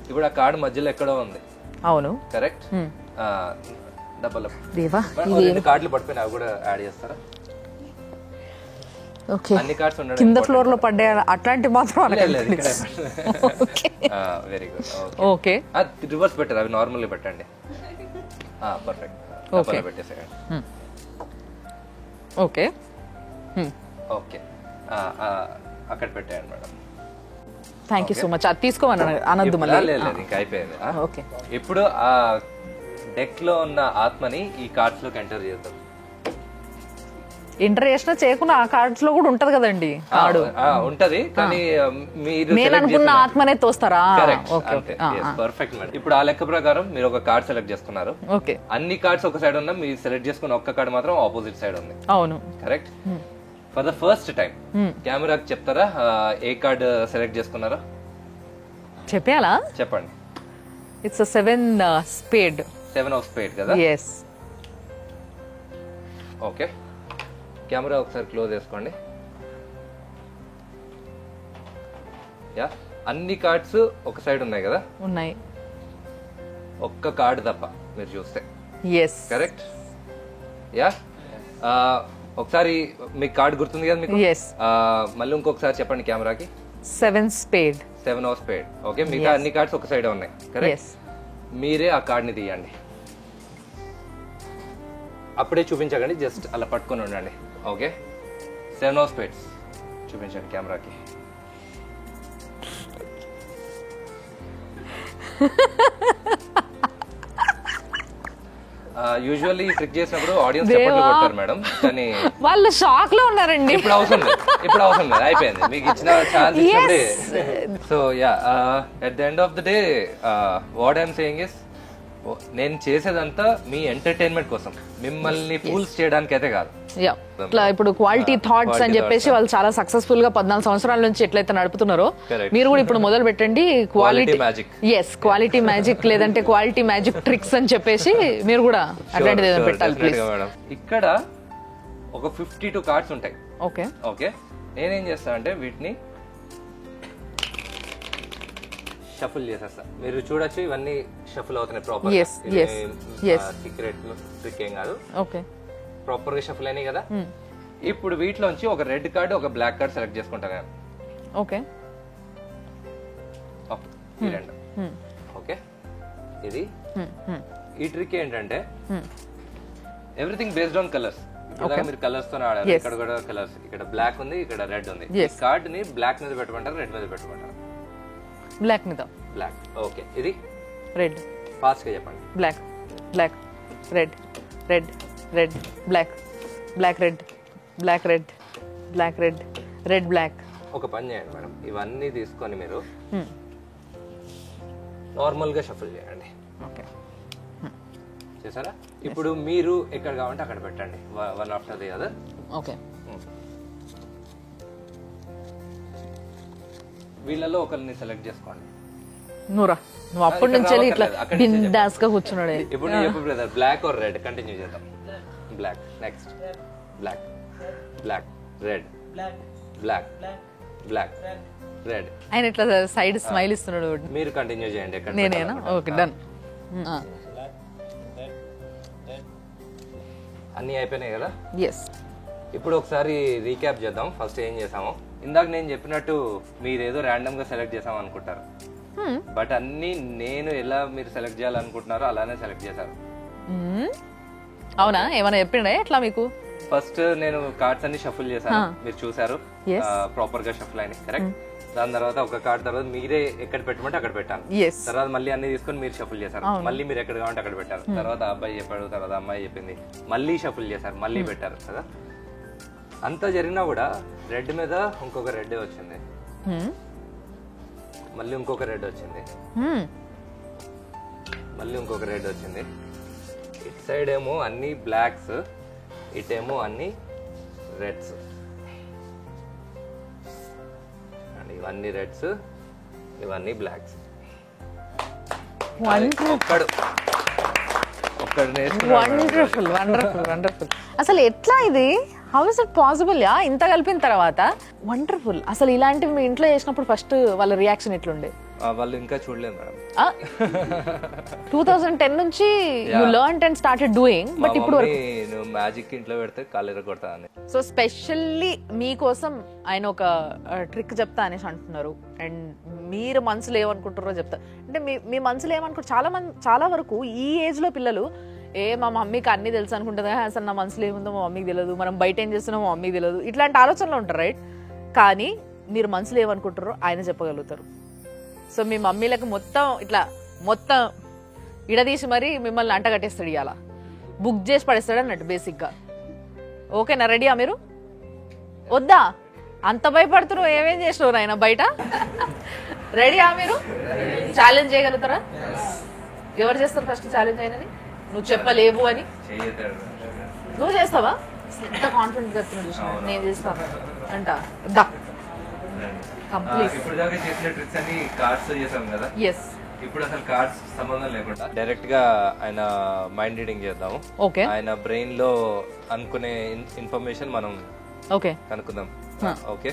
Speaker 1: ఇప్పుడు ఆ కార్డ్ మధ్యలో ఎక్కడో ఉంది.
Speaker 2: అవును
Speaker 1: కరెక్ట్. డబ్బల
Speaker 2: దేవా,
Speaker 1: 2 కార్డులు పడిపోయినా అవి కూడా యాడ్ చేస్తారా?
Speaker 2: ఓకే,
Speaker 1: అన్ని కార్డ్స్ ఉండండి.
Speaker 2: కింద ఫ్లోర్ లో పడ్డాయి అట్లాంటి మాత్రం.
Speaker 1: Very good.
Speaker 2: ఓకే,
Speaker 1: రివర్స్ పెట్టారు, అవి నార్మల్ పెట్టండి. పర్ఫెక్ట్.
Speaker 2: ఓకే
Speaker 1: పెట్టేసేయండి.
Speaker 2: ఓకే
Speaker 1: ఓకే, అక్కడ పెట్టేయండి madam.
Speaker 2: Thank you so much. అది తీసుకోమని అనద్దు మళ్ళీ.
Speaker 1: లేదు, ఇంకా అయిపోయింది.
Speaker 2: ఓకే,
Speaker 1: ఇప్పుడు ఆ డెక్ లో ఉన్న ఆత్మని ఈ కార్డ్స్ లోకి ఎంటర్ చేద్దాం.
Speaker 2: ఎంటర్ చేసినా చేయకుండా ఆ కార్డ్స్ లో కూడా ఉంటది కదండి కార్డు.
Speaker 1: ఉంటది, కానీ మీరు
Speaker 2: నేను అనుకున్న ఆత్మనే తోస్తారా?
Speaker 1: Perfect madam. ఇప్పుడు ఆ లెక్క ప్రకారం మీరు ఒక కార్డ్ సెలెక్ట్ చేసుకున్నారు.
Speaker 2: ఓకే,
Speaker 1: అన్ని కార్డ్స్ ఒక సైడ్ ఉన్నా, మీరు సెలెక్ట్ చేసుకున్న ఒక్క కార్డ్ మాత్రం ఆపోజిట్ సైడ్ ఉంది.
Speaker 2: అవును,
Speaker 1: correct. For the first time కెమెరాకి చెప్తారా ఏ కార్డ్ సెలెక్ట్ చేసుకున్నారో?
Speaker 2: చెప్పాలా?
Speaker 1: చెప్పండి.
Speaker 2: It's 7 spade.
Speaker 1: 7 ఆఫ్ స్పేడ్ కదా?
Speaker 2: ఎస్.
Speaker 1: ఓకే, కెమెరా ఒకసారి క్లోజ్ చేసుకోండి. యా, అన్ని కార్డ్స్ ఒక సైడ్ ఉన్నాయి కదా?
Speaker 2: ఉన్నాయి.
Speaker 1: ఒక్క కార్డ్ తప్ప మీరు చూస్తే.
Speaker 2: Yes,
Speaker 1: correct. యా, ఒకసారి మీ కార్డ్ గుర్తుంది కదా మీకు?
Speaker 2: ఎస్.
Speaker 1: మళ్ళీ ఇంకొకసారి చెప్పండి కెమెరాకి.
Speaker 2: 7 స్పేడ్.
Speaker 1: 7 of spade. ఓకే, మిగతా అన్ని కార్డ్స్ ఒక సైడ్ ఉన్నాయి. కరెక్ట్. మీరే ఆ కార్డ్ ని తీయండి. అప్పుడే చూపించకండి, జస్ట్ అలా పట్టుకొని ఉండండి. ఓకే, 7 ఆఫ్ స్పేడ్స్ చూపించండి కెమెరాకి. యూజువల్లీ ట్రిక్ చేసినప్పుడు ఆడియన్స్ చప్పట్లు కొడతారు మేడం, కానీ
Speaker 2: వాళ్ళు షాక్ లో ఉన్నారండి.
Speaker 1: ఇప్పుడు అవసరం లేదు, అయిపోయింది, మీకు ఇచ్చిన ఛాన్స్ ఇచ్చింది. So yeah, at the end of the day what I'm saying is, నేను చేసేదంతా మీ ఎంటర్టైన్మెంట్ కోసం, మిమ్మల్ని ఫూల్స్ చేయడానికి అయితే కాదు.
Speaker 2: ఇట్లా ఇప్పుడు క్వాలిటీ థాట్స్ అని చెప్పేసి వాళ్ళు చాలా సక్సెస్ఫుల్ గా 14 సంవత్సరాల నుంచి ఎట్లయితే నడుపుతున్నారో మీరు కూడా ఇప్పుడు మొదలు పెట్టండి. Quality magic. Yes, quality magic లేదంటే క్వాలిటీ మ్యాజిక్ ట్రిక్స్ అని చెప్పేసి మీరు కూడా అట్లాంటిది ఏదైనా పెట్టాలి ప్లీజ్.
Speaker 1: ఇక్కడ ఒక 52 కార్డ్స్ ఉంటాయి.
Speaker 2: ఓకే
Speaker 1: ఓకే, నేనేం చేస్తా అంటే వీటిని షఫుల్ చేసేస్తా. మీరు చూడొచ్చు, ఇవన్నీ షఫుల్ అవుతున్నాయి ప్రాపర్. సీక్రెట్ ట్రిక్ ఏం కాదు.
Speaker 2: ఓకే,
Speaker 1: ప్రాపర్ గా షఫుల్ అయినాయి కదా. ఇప్పుడు వీటిలోంచి ఒక రెడ్ కార్డ్, ఒక బ్లాక్ కార్డ్ సెలెక్ట్ చేసుకుంటాను నేను.
Speaker 2: ఓకే,
Speaker 1: ఈ 2. ఓకే, ఇది ఈ ట్రిక్ ఏంటంటే ఎవ్రీథింగ్ బేస్డ్ ఆన్ కలర్స్. మీరు కలర్స్ తో ఆడారు. ఇక్కడ కూడా కలర్స్, ఇక్కడ బ్లాక్ ఉంది, ఇక్కడ రెడ్ ఉంది. ఈ కార్డ్ ని బ్లాక్ మీద పెట్టమంటారు, రెడ్ మీద పెట్టమంటారు?
Speaker 2: బ్లాక్ మీద.
Speaker 1: బ్లాక్. ఓకే, ఇది
Speaker 2: రెడ్.
Speaker 1: ఫాస్ట్ గా చెప్పండి.
Speaker 2: Black, black, red, red, red, black, black, red, black, red, black, red, red, black.
Speaker 1: ఒక పని చేయండి మేడం, ఇవన్నీ తీసుకొని మీరు నార్మల్ గా షఫుల్ చేయండి.
Speaker 2: ఓకే,
Speaker 1: చేసారా? ఇప్పుడు మీరు ఎక్కడ కావాలంటే అక్కడ పెట్టండి, one after the other.
Speaker 2: Okay,
Speaker 1: వీళ్ళలో ఒకరిని సెలెక్ట్ చేసుకోండి.
Speaker 2: నువ్వు అప్పటి నుంచి ఇట్లా బిందాస్ గా కూర్చున్నాడు.
Speaker 1: ఇప్పుడు నేను చెప్పు brother, black or red? Continue చేద్దాం. Black, next black, black, red, black, black, red.
Speaker 2: ఆయన ఇట్లా సైడ్ స్మైల్ ఇస్తున్నాడు.
Speaker 1: మీరు కంటిన్యూ చేయండి.
Speaker 2: నేనేనా? Okay, done.
Speaker 1: అన్నీ అయిపోయినాయి కదా?
Speaker 2: ఎస్.
Speaker 1: ఇప్పుడు ఒకసారి రీక్యాప్ చేద్దాం. ఫస్ట్ ఏం చేసామో, ఇందాక నేను చెప్పినట్టు మీరు ఏదో ర్యాండమ్ గా సెలెక్ట్ చేసాం అనుకుంటారు, బట్ అన్ని నేను ఎలా మీరు సెలెక్ట్ చేయాలనుకుంటున్నారో అలానే సెలెక్ట్ చేశారు.
Speaker 2: అవునా? ఏమైనా చెప్పిండే ఎట్లా మీకు?
Speaker 1: ఫస్ట్ నేను కార్డ్స్ అన్ని షఫుల్ చేశాను, మీరు చూసారు ప్రాపర్ గా షఫుల్ అయినాయి, కరెక్ట్. దాని తర్వాత ఒక కార్డ్ తర్వాత మీరే ఎక్కడ పెట్టమంటే అక్కడ పెట్టాను. తర్వాత మళ్ళీ అన్ని తీసుకొని మీరు షఫుల్ చేశారు, మళ్ళీ మీరు ఎక్కడ కావాలంటే అక్కడ పెట్టారు. తర్వాత అబ్బాయి చెప్పాడు, తర్వాత అమ్మాయి చెప్పింది, మళ్ళీ షఫుల్ చేశారు, మళ్ళీ పెట్టారు కదా. అంతా జరిగినా కూడా రెడ్ మీద ఇంకొక రెడ్ వచ్చింది, మళ్ళీ ఇంకొక రెడ్ వచ్చింది, మళ్ళీ ఇంకొక రెడ్ వచ్చింది. ఇట్ సైడ్ ఏమో అన్ని బ్లాక్స్, ఇటేమో అన్ని రెడ్స్. ఇవన్నీ రెడ్స్, ఇవన్నీ బ్లాక్స్.
Speaker 2: Wonderful wonderful wonderful. అసలు ఎట్లా ఇది? How is it possible? ఇంత కలిపిన తర్వాత వండర్ఫుల్. అసలు ఇలాంటివి మీ ఇంట్లో చేసినప్పుడు ఫస్ట్ వాళ్ళ రియాక్షన్ ఎట్లుండే?
Speaker 1: వాళ్ళు ఇంకా చూడలేదు మేడం.
Speaker 2: 2010 నుంచి you learned and started doing, but ఇప్పుడు
Speaker 1: నువ్వు మ్యాజిక్ ఇంట్లో పెడితే కాళ్ళు ఎరగొడతానని.
Speaker 2: సో స్పెషల్లీ మీకోసం ఆయన ఒక ట్రిక్ చెప్తా అనేసి అంటున్నారు, అండ్ మీరు మనసులో ఏమనుకుంటారో చెప్తా. అంటే మీ మనసులో ఏమనుకుంటారు? చాలా వరకు ఈ ఏజ్ లో పిల్లలు మా మమ్మీకి అన్ని తెలుసు అనుకుంటుంది, అసలు నా మనసులో ఏముందో మా మమ్మీకి తెలియదు, మనం బయట ఏం చేస్తున్నామో మా మమ్మీకి తెలియదు, ఇట్లాంటి ఆలోచనలు ఉంటారు, రైట్? కానీ మీరు మనసులో ఏమనుకుంటారో ఆయన చెప్పగలుగుతారు. సో మీ మమ్మీలకు మొత్తం ఇడదీసి మరి మిమ్మల్ని అంట కట్టేస్తాడు, ఇవాళ బుక్ చేసి పడేస్తాడు అన్నట్టు బేసిక్గా. ఓకేనా? రెడీయా మీరు? వద్దా? అంత భయపడుతున్నావు, ఏమేం చేసినావు ఆయన బయట? రెడీయా మీరు? ఛాలెంజ్ చేయగలుగుతారా? ఎవరు చేస్తారు ఫస్ట్ ఛాలెంజ్ అయినది? నువ్వు చెప్పలేవు అని నువ్వు చేస్తావా? ఎంత కాన్ఫిడెంట్ చెప్తున్నాడు, నేను చేస్తాను అంట.
Speaker 1: ఇప్పుడు అసలు కార్డ్స్ సంబంధం లేకుండా డైరెక్ట్ గా ఆయన మైండ్ రీడింగ్ చేద్దాము. ఆయన బ్రెయిన్ లో అనుకునే ఇన్ఫర్మేషన్ మనం కనుక్కుందాం. ఓకే,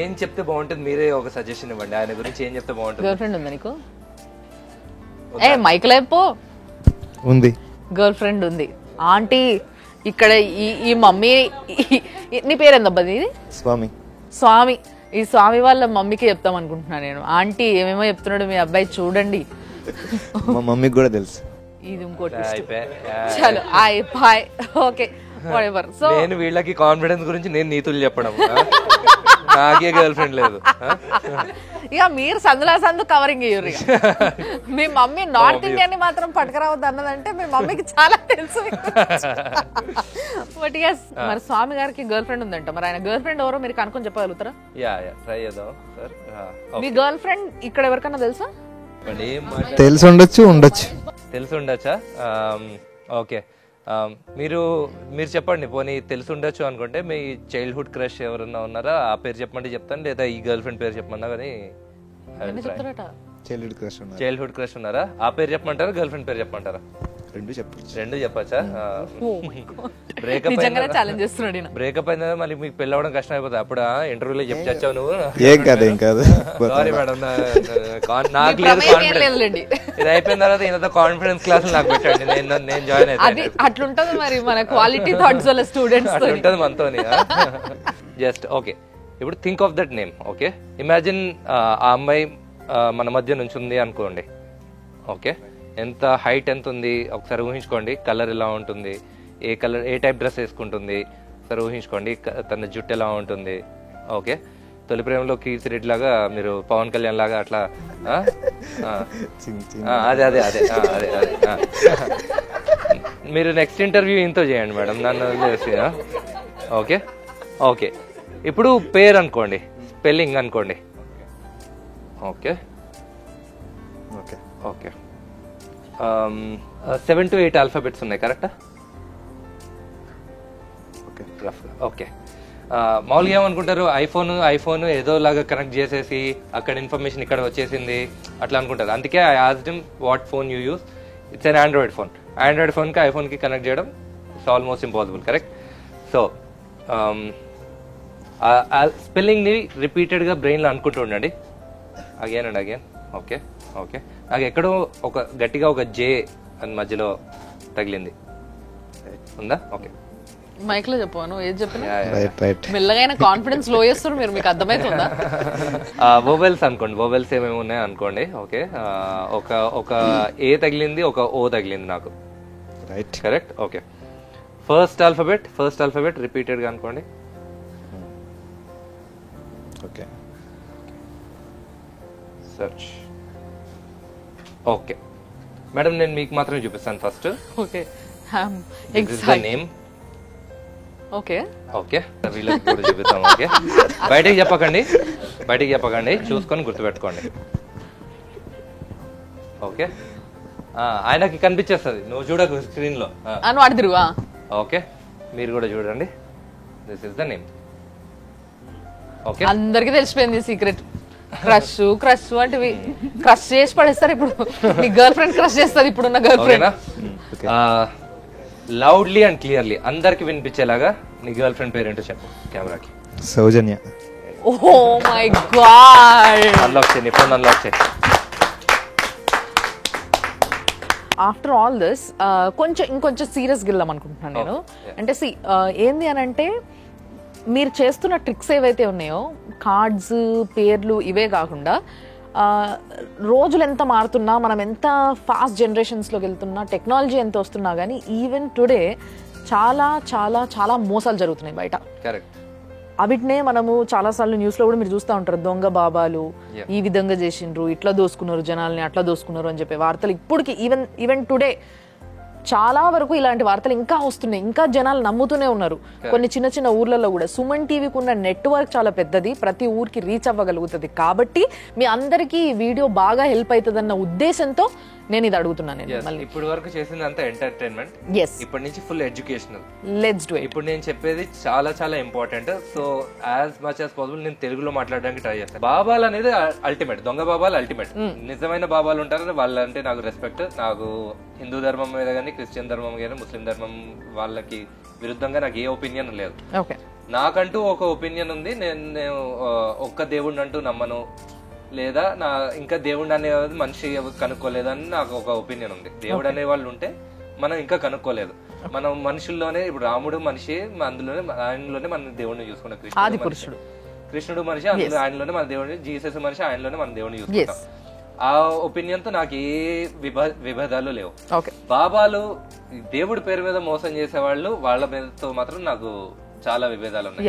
Speaker 1: ఏం చెప్తే బాగుంటుంది? మీరే ఒక సజెషన్ ఇవ్వండి. ఆయన గురించి ఏం చెప్తే బాగుంటుంది?
Speaker 2: గర్ల్ ఫ్రెండ్ ఉందా నీకు? మైక్ లేపో.
Speaker 3: ఉంది,
Speaker 2: గర్ల్ ఫ్రెండ్ ఉంది. ఆంటీ ఇక్కడ ఈ మమ్మీ, నీ పేరేందబ్బా నీది? స్వామి. ఈ స్వామి వాళ్ళ మమ్మీకి చెప్తాం అనుకుంటున్నా నేను. ఆంటీ ఏమేమో చెప్తున్నాడు మీ అబ్బాయి, చూడండి.
Speaker 3: మా మమ్మీకి కూడా తెలుసు.
Speaker 2: ఇది ఇంకోటి. చలో బాయ్. ఓకే, సో
Speaker 1: నేను వీళ్ళకి కాన్ఫిడెన్స్ గురించి నేను నీతులు చెప్పడం, నాకే గర్ల్ ఫ్రెండ్ లేదు.
Speaker 2: ఇక మీరు సందు కవరింగ్ ఇయ్యరు. మీ మమ్మీ నార్త్ ఇండియన్ మాత్రం పట్టుకురావద్దు అన్నదంటే మీ మమ్మీకి చాలా తెలుసు. బట్ ఎస్, మరి స్వామి గారికి గర్ల్ ఫ్రెండ్ ఉందంట. మరి ఆయన గర్ల్ ఫ్రెండ్ ఎవరో మీరు కనుక్కొని చెప్పగలుగుతారా? మీ గర్ల్ ఫ్రెండ్ ఇక్కడ ఎవరికన్నా తెలుసా?
Speaker 3: తెలిసి
Speaker 1: ఉండొచ్చా? ఓకే, మీరు చెప్పండి. పోనీ తెలిసి ఉండొచ్చు అనుకుంటే మీ చైల్డ్హుడ్ క్రష్ ఎవరన్నా ఉన్నారా? ఆ పేరు చెప్పమంటే చెప్తాను, లేదా ఈ గర్ల్ ఫ్రెండ్ పేరు చెప్పమన్నా కానీ. చైల్డ్హుడ్ క్రష్ ఉన్నారా? ఆ పేరు చెప్పమంటారా, గర్ల్ ఫ్రెండ్ పేరు చెప్పమంటారా? రెండు చెప్పచ్చా? బ్రేకప్ అయిందా మళ్ళీ మీకు పెళ్ళి అవ్వడం కష్టం అయిపోతుంది. అప్పుడు ఇంటర్వ్యూలో చెప్పొచ్చావు నువ్వు. సారీ మేడం, నాకు లేదు కాన్ఫిడెన్స్. ఇది అయిపోయిన తర్వాత ఇంత కాన్ఫిడెన్స్ క్లాస్ నాకు పెట్టండి, నేను జాయిన్ అయితే.
Speaker 2: అట్లుంటది మరి మన క్వాలిటీ థాట్స్ వాళ్ళ స్టూడెంట్స్
Speaker 1: అట్లుంటది మనతో. జస్ట్ ఓకే, ఇప్పుడు think of that name. Okay, imagine ఆ అమ్మాయి మన మధ్య నుంచి ఉంది అనుకోండి. ఓకే, ఎంత హైట్ ఎంత ఉంది ఒకసారి ఊహించుకోండి. కలర్ ఎలా ఉంటుంది, ఏ టైప్ డ్రెస్ వేసుకుంటుంది ఒకసారి ఊహించుకోండి. తన జుట్టు ఎలా ఉంటుంది. ఓకే, తొలి ప్రేమలో కీర్తి రెడ్డి లాగా, మీరు పవన్ కళ్యాణ్ లాగా అట్లా. అదే అదే అదే అదే అదే మీరు నెక్స్ట్ ఇంటర్వ్యూ ఇంతో చేయండి మేడం, నన్ను వదిలేసి. ఓకే ఓకే, ఇప్పుడు పేరు అనుకోండి, స్పెల్లింగ్ అనుకోండి. Okay okay okay, 7 to 8 alphabets ఉన్నాయి, కరెక్టా? ఓకే. మామూలుగా ఏమనుకుంటారు, ఐఫోన్ ఏదో లాగా కనెక్ట్ చేసేసి అక్కడ ఇన్ఫర్మేషన్ ఇక్కడ వచ్చేసింది అట్లా అనుకుంటారు. అందుకే I asked him what phone you use. It's an Android phone. Android ఫోన్కి ఐఫోన్కి కనెక్ట్ చేయడం it's almost impossible, correct? So స్పెల్లింగ్ని రిపీటెడ్గా బ్రెయిన్లో అనుకుంటూ ఉండండి, again and again. Okay okay, నాకు ఎక్కడో గట్టిగా ఒక జే అని మధ్యలో తగిలింది, ఉందా? ఓకే,
Speaker 2: మైక్ లో చెప్పాను ఏది చెప్పినా
Speaker 3: రైట్.
Speaker 2: మెల్లగా కాన్ఫిడెన్స్ లో చేస్తారు మీరు, మీకు అర్థమవుతుందా?
Speaker 1: వోవెల్స్ అనుకోండి, వోవెల్స్ ఏమేమి ఉన్నాయి అనుకోండి. ఓకే, ఒక ఏ తగిలింది, ఒక ఓ తగిలింది నాకు,
Speaker 3: right,
Speaker 1: correct? Okay, first alphabet repeated గా అనుకోండి.
Speaker 3: Okay,
Speaker 1: search. ఓకే మేడం, నేను మీకు మాత్రమే చూపిస్తాను first.
Speaker 2: Okay,
Speaker 1: name.
Speaker 2: Okay
Speaker 1: okay, వీళ్ళకి కూడా చూపిస్తాం. ఓకే, బయటికి చెప్పకండి, చూసుకొని గుర్తుపెట్టుకోండి. ఓకే, ఆయనకి కనిపించేస్తుంది, నువ్వు చూడకు స్క్రీన్ లో.
Speaker 2: వాడుతురువా?
Speaker 1: ఓకే, మీరు కూడా చూడండి, this is the name. Okay,
Speaker 2: అందరికి తెలిసిపోయింది సీక్రెట్. క్రష్ అంటే క్రష్ చేసి పడేస్తారు. ఇప్పుడు మీ గర్ల్ ఫ్రెండ్ క్రష్ చేస్తుంది, ఇప్పుడున్న girl friend.
Speaker 1: Loudly and clearly అందరికి వినిపించేలాగా నీ గర్ల్ ఫ్రెండ్ పేరేంటో చెప్పు కెమెరాకి.
Speaker 3: సౌజన్య.
Speaker 2: ఓ మై గాడ్,
Speaker 1: అన్లాక్ చేయి, నీ ఫోన్ అన్లాక్ చేయి.
Speaker 2: ఆఫ్టర్ ఆల్ దిస్ ఇంకొంచెం సీరియస్ గిల్దాం అనుకుంటున్నాను నేను. అంటే ఏంది అని అంటే, మీరు చేస్తున్న ట్రిక్స్ ఏవైతే ఉన్నాయో, కార్డ్స్, పేర్లు, ఇవే కాకుండా రోజులు ఎంత మారుతున్నా, మనం ఎంత ఫాస్ట్ జనరేషన్స్లోకి వెళ్తున్నా, టెక్నాలజీ ఎంత వస్తున్నా కానీ ఈవెన్ టుడే చాలా చాలా చాలా మోసాలు జరుగుతున్నాయి బయట.
Speaker 1: కరెక్ట్.
Speaker 2: అవిటినే మనము చాలాసార్లు న్యూస్లో కూడా మీరు చూస్తూ ఉంటారు, దొంగ బాబాలు ఈ విధంగా చేసిండ్రు, ఇట్లా దోసుకున్నారు జనాల్ని, అట్లా దోసుకున్నారు అని చెప్పే వార్తలు ఇప్పటికి ఈవెన్ టుడే చాలా వరకు ఇలాంటి వార్తలు ఇంకా వస్తున్నాయి, ఇంకా జనాలు నమ్ముతూనే ఉన్నారు. కొన్ని చిన్న చిన్న ఊర్లలో కూడా సుమన్ టీవీకి ఉన్న నెట్వర్క్ చాలా పెద్దది, ప్రతి ఊరికి రీచ్ అవ్వగలుగుతుంది. కాబట్టి మీ అందరికీ ఈ వీడియో బాగా హెల్ప్ అవుతుందన్న ఉద్దేశంతో నేను ఇది అడుగుతున్నాను.
Speaker 1: ఇప్పుడు వరకు చేసింది అంతా ఎంటర్టైన్మెంట్, ఇప్పటి నుంచి full educational.
Speaker 2: Let's do it.
Speaker 1: ఇప్పుడు నేను చెప్పేది చాలా చాలా important. So as much as possible నేను తెలుగులో మాట్లాడడానికి ట్రై చేస్తాను. బాబాలు అనేది అల్టిమేట్, దొంగ బాబాలు అల్టిమేట్. నిజమైన బాబాలు ఉంటారు, వాళ్ళంటే నాకు రెస్పెక్ట్. నాకు హిందూ ధర్మం మీద కానీ, క్రిస్టియన్ ధర్మం కానీ, ముస్లిం ధర్మం వాళ్ళకి విరుద్ధంగా నాకు ఏ ఒపీనియన్ లేదు. నాకంటూ ఒక ఒపీనియన్ ఉంది. నేను ఒక్క దేవుడిని అంటూ నమ్మను, లేదా ఇంకా దేవుడు అనేది మనిషి కనుక్కోలేదని నాకు ఒక ఒపీనియన్ ఉంది. దేవుడు అనే వాళ్ళు ఉంటే మనం ఇంకా కనుక్కోలేదు. మనం మనుషుల్లోనే, ఇప్పుడు రాముడు మనిషి, ఆయనలోనే మన దేవుడిని చూసుకున్నాం. కృష్ణుడు మనిషి, ఆయనలోనే మన దేవుడిని, జీసస్ మనిషి, ఆయనలోనే మన దేవుడిని చూసుకుంటాం. ఆ ఒపీనియన్ తో నాకు ఏ విభేదాలు లేవు. బాబాలు దేవుడి పేరు మీద మోసం చేసేవాళ్ళు, వాళ్ళ మీదతో మాత్రం నాకు చాలా విభేదాలు ఉన్నాయి.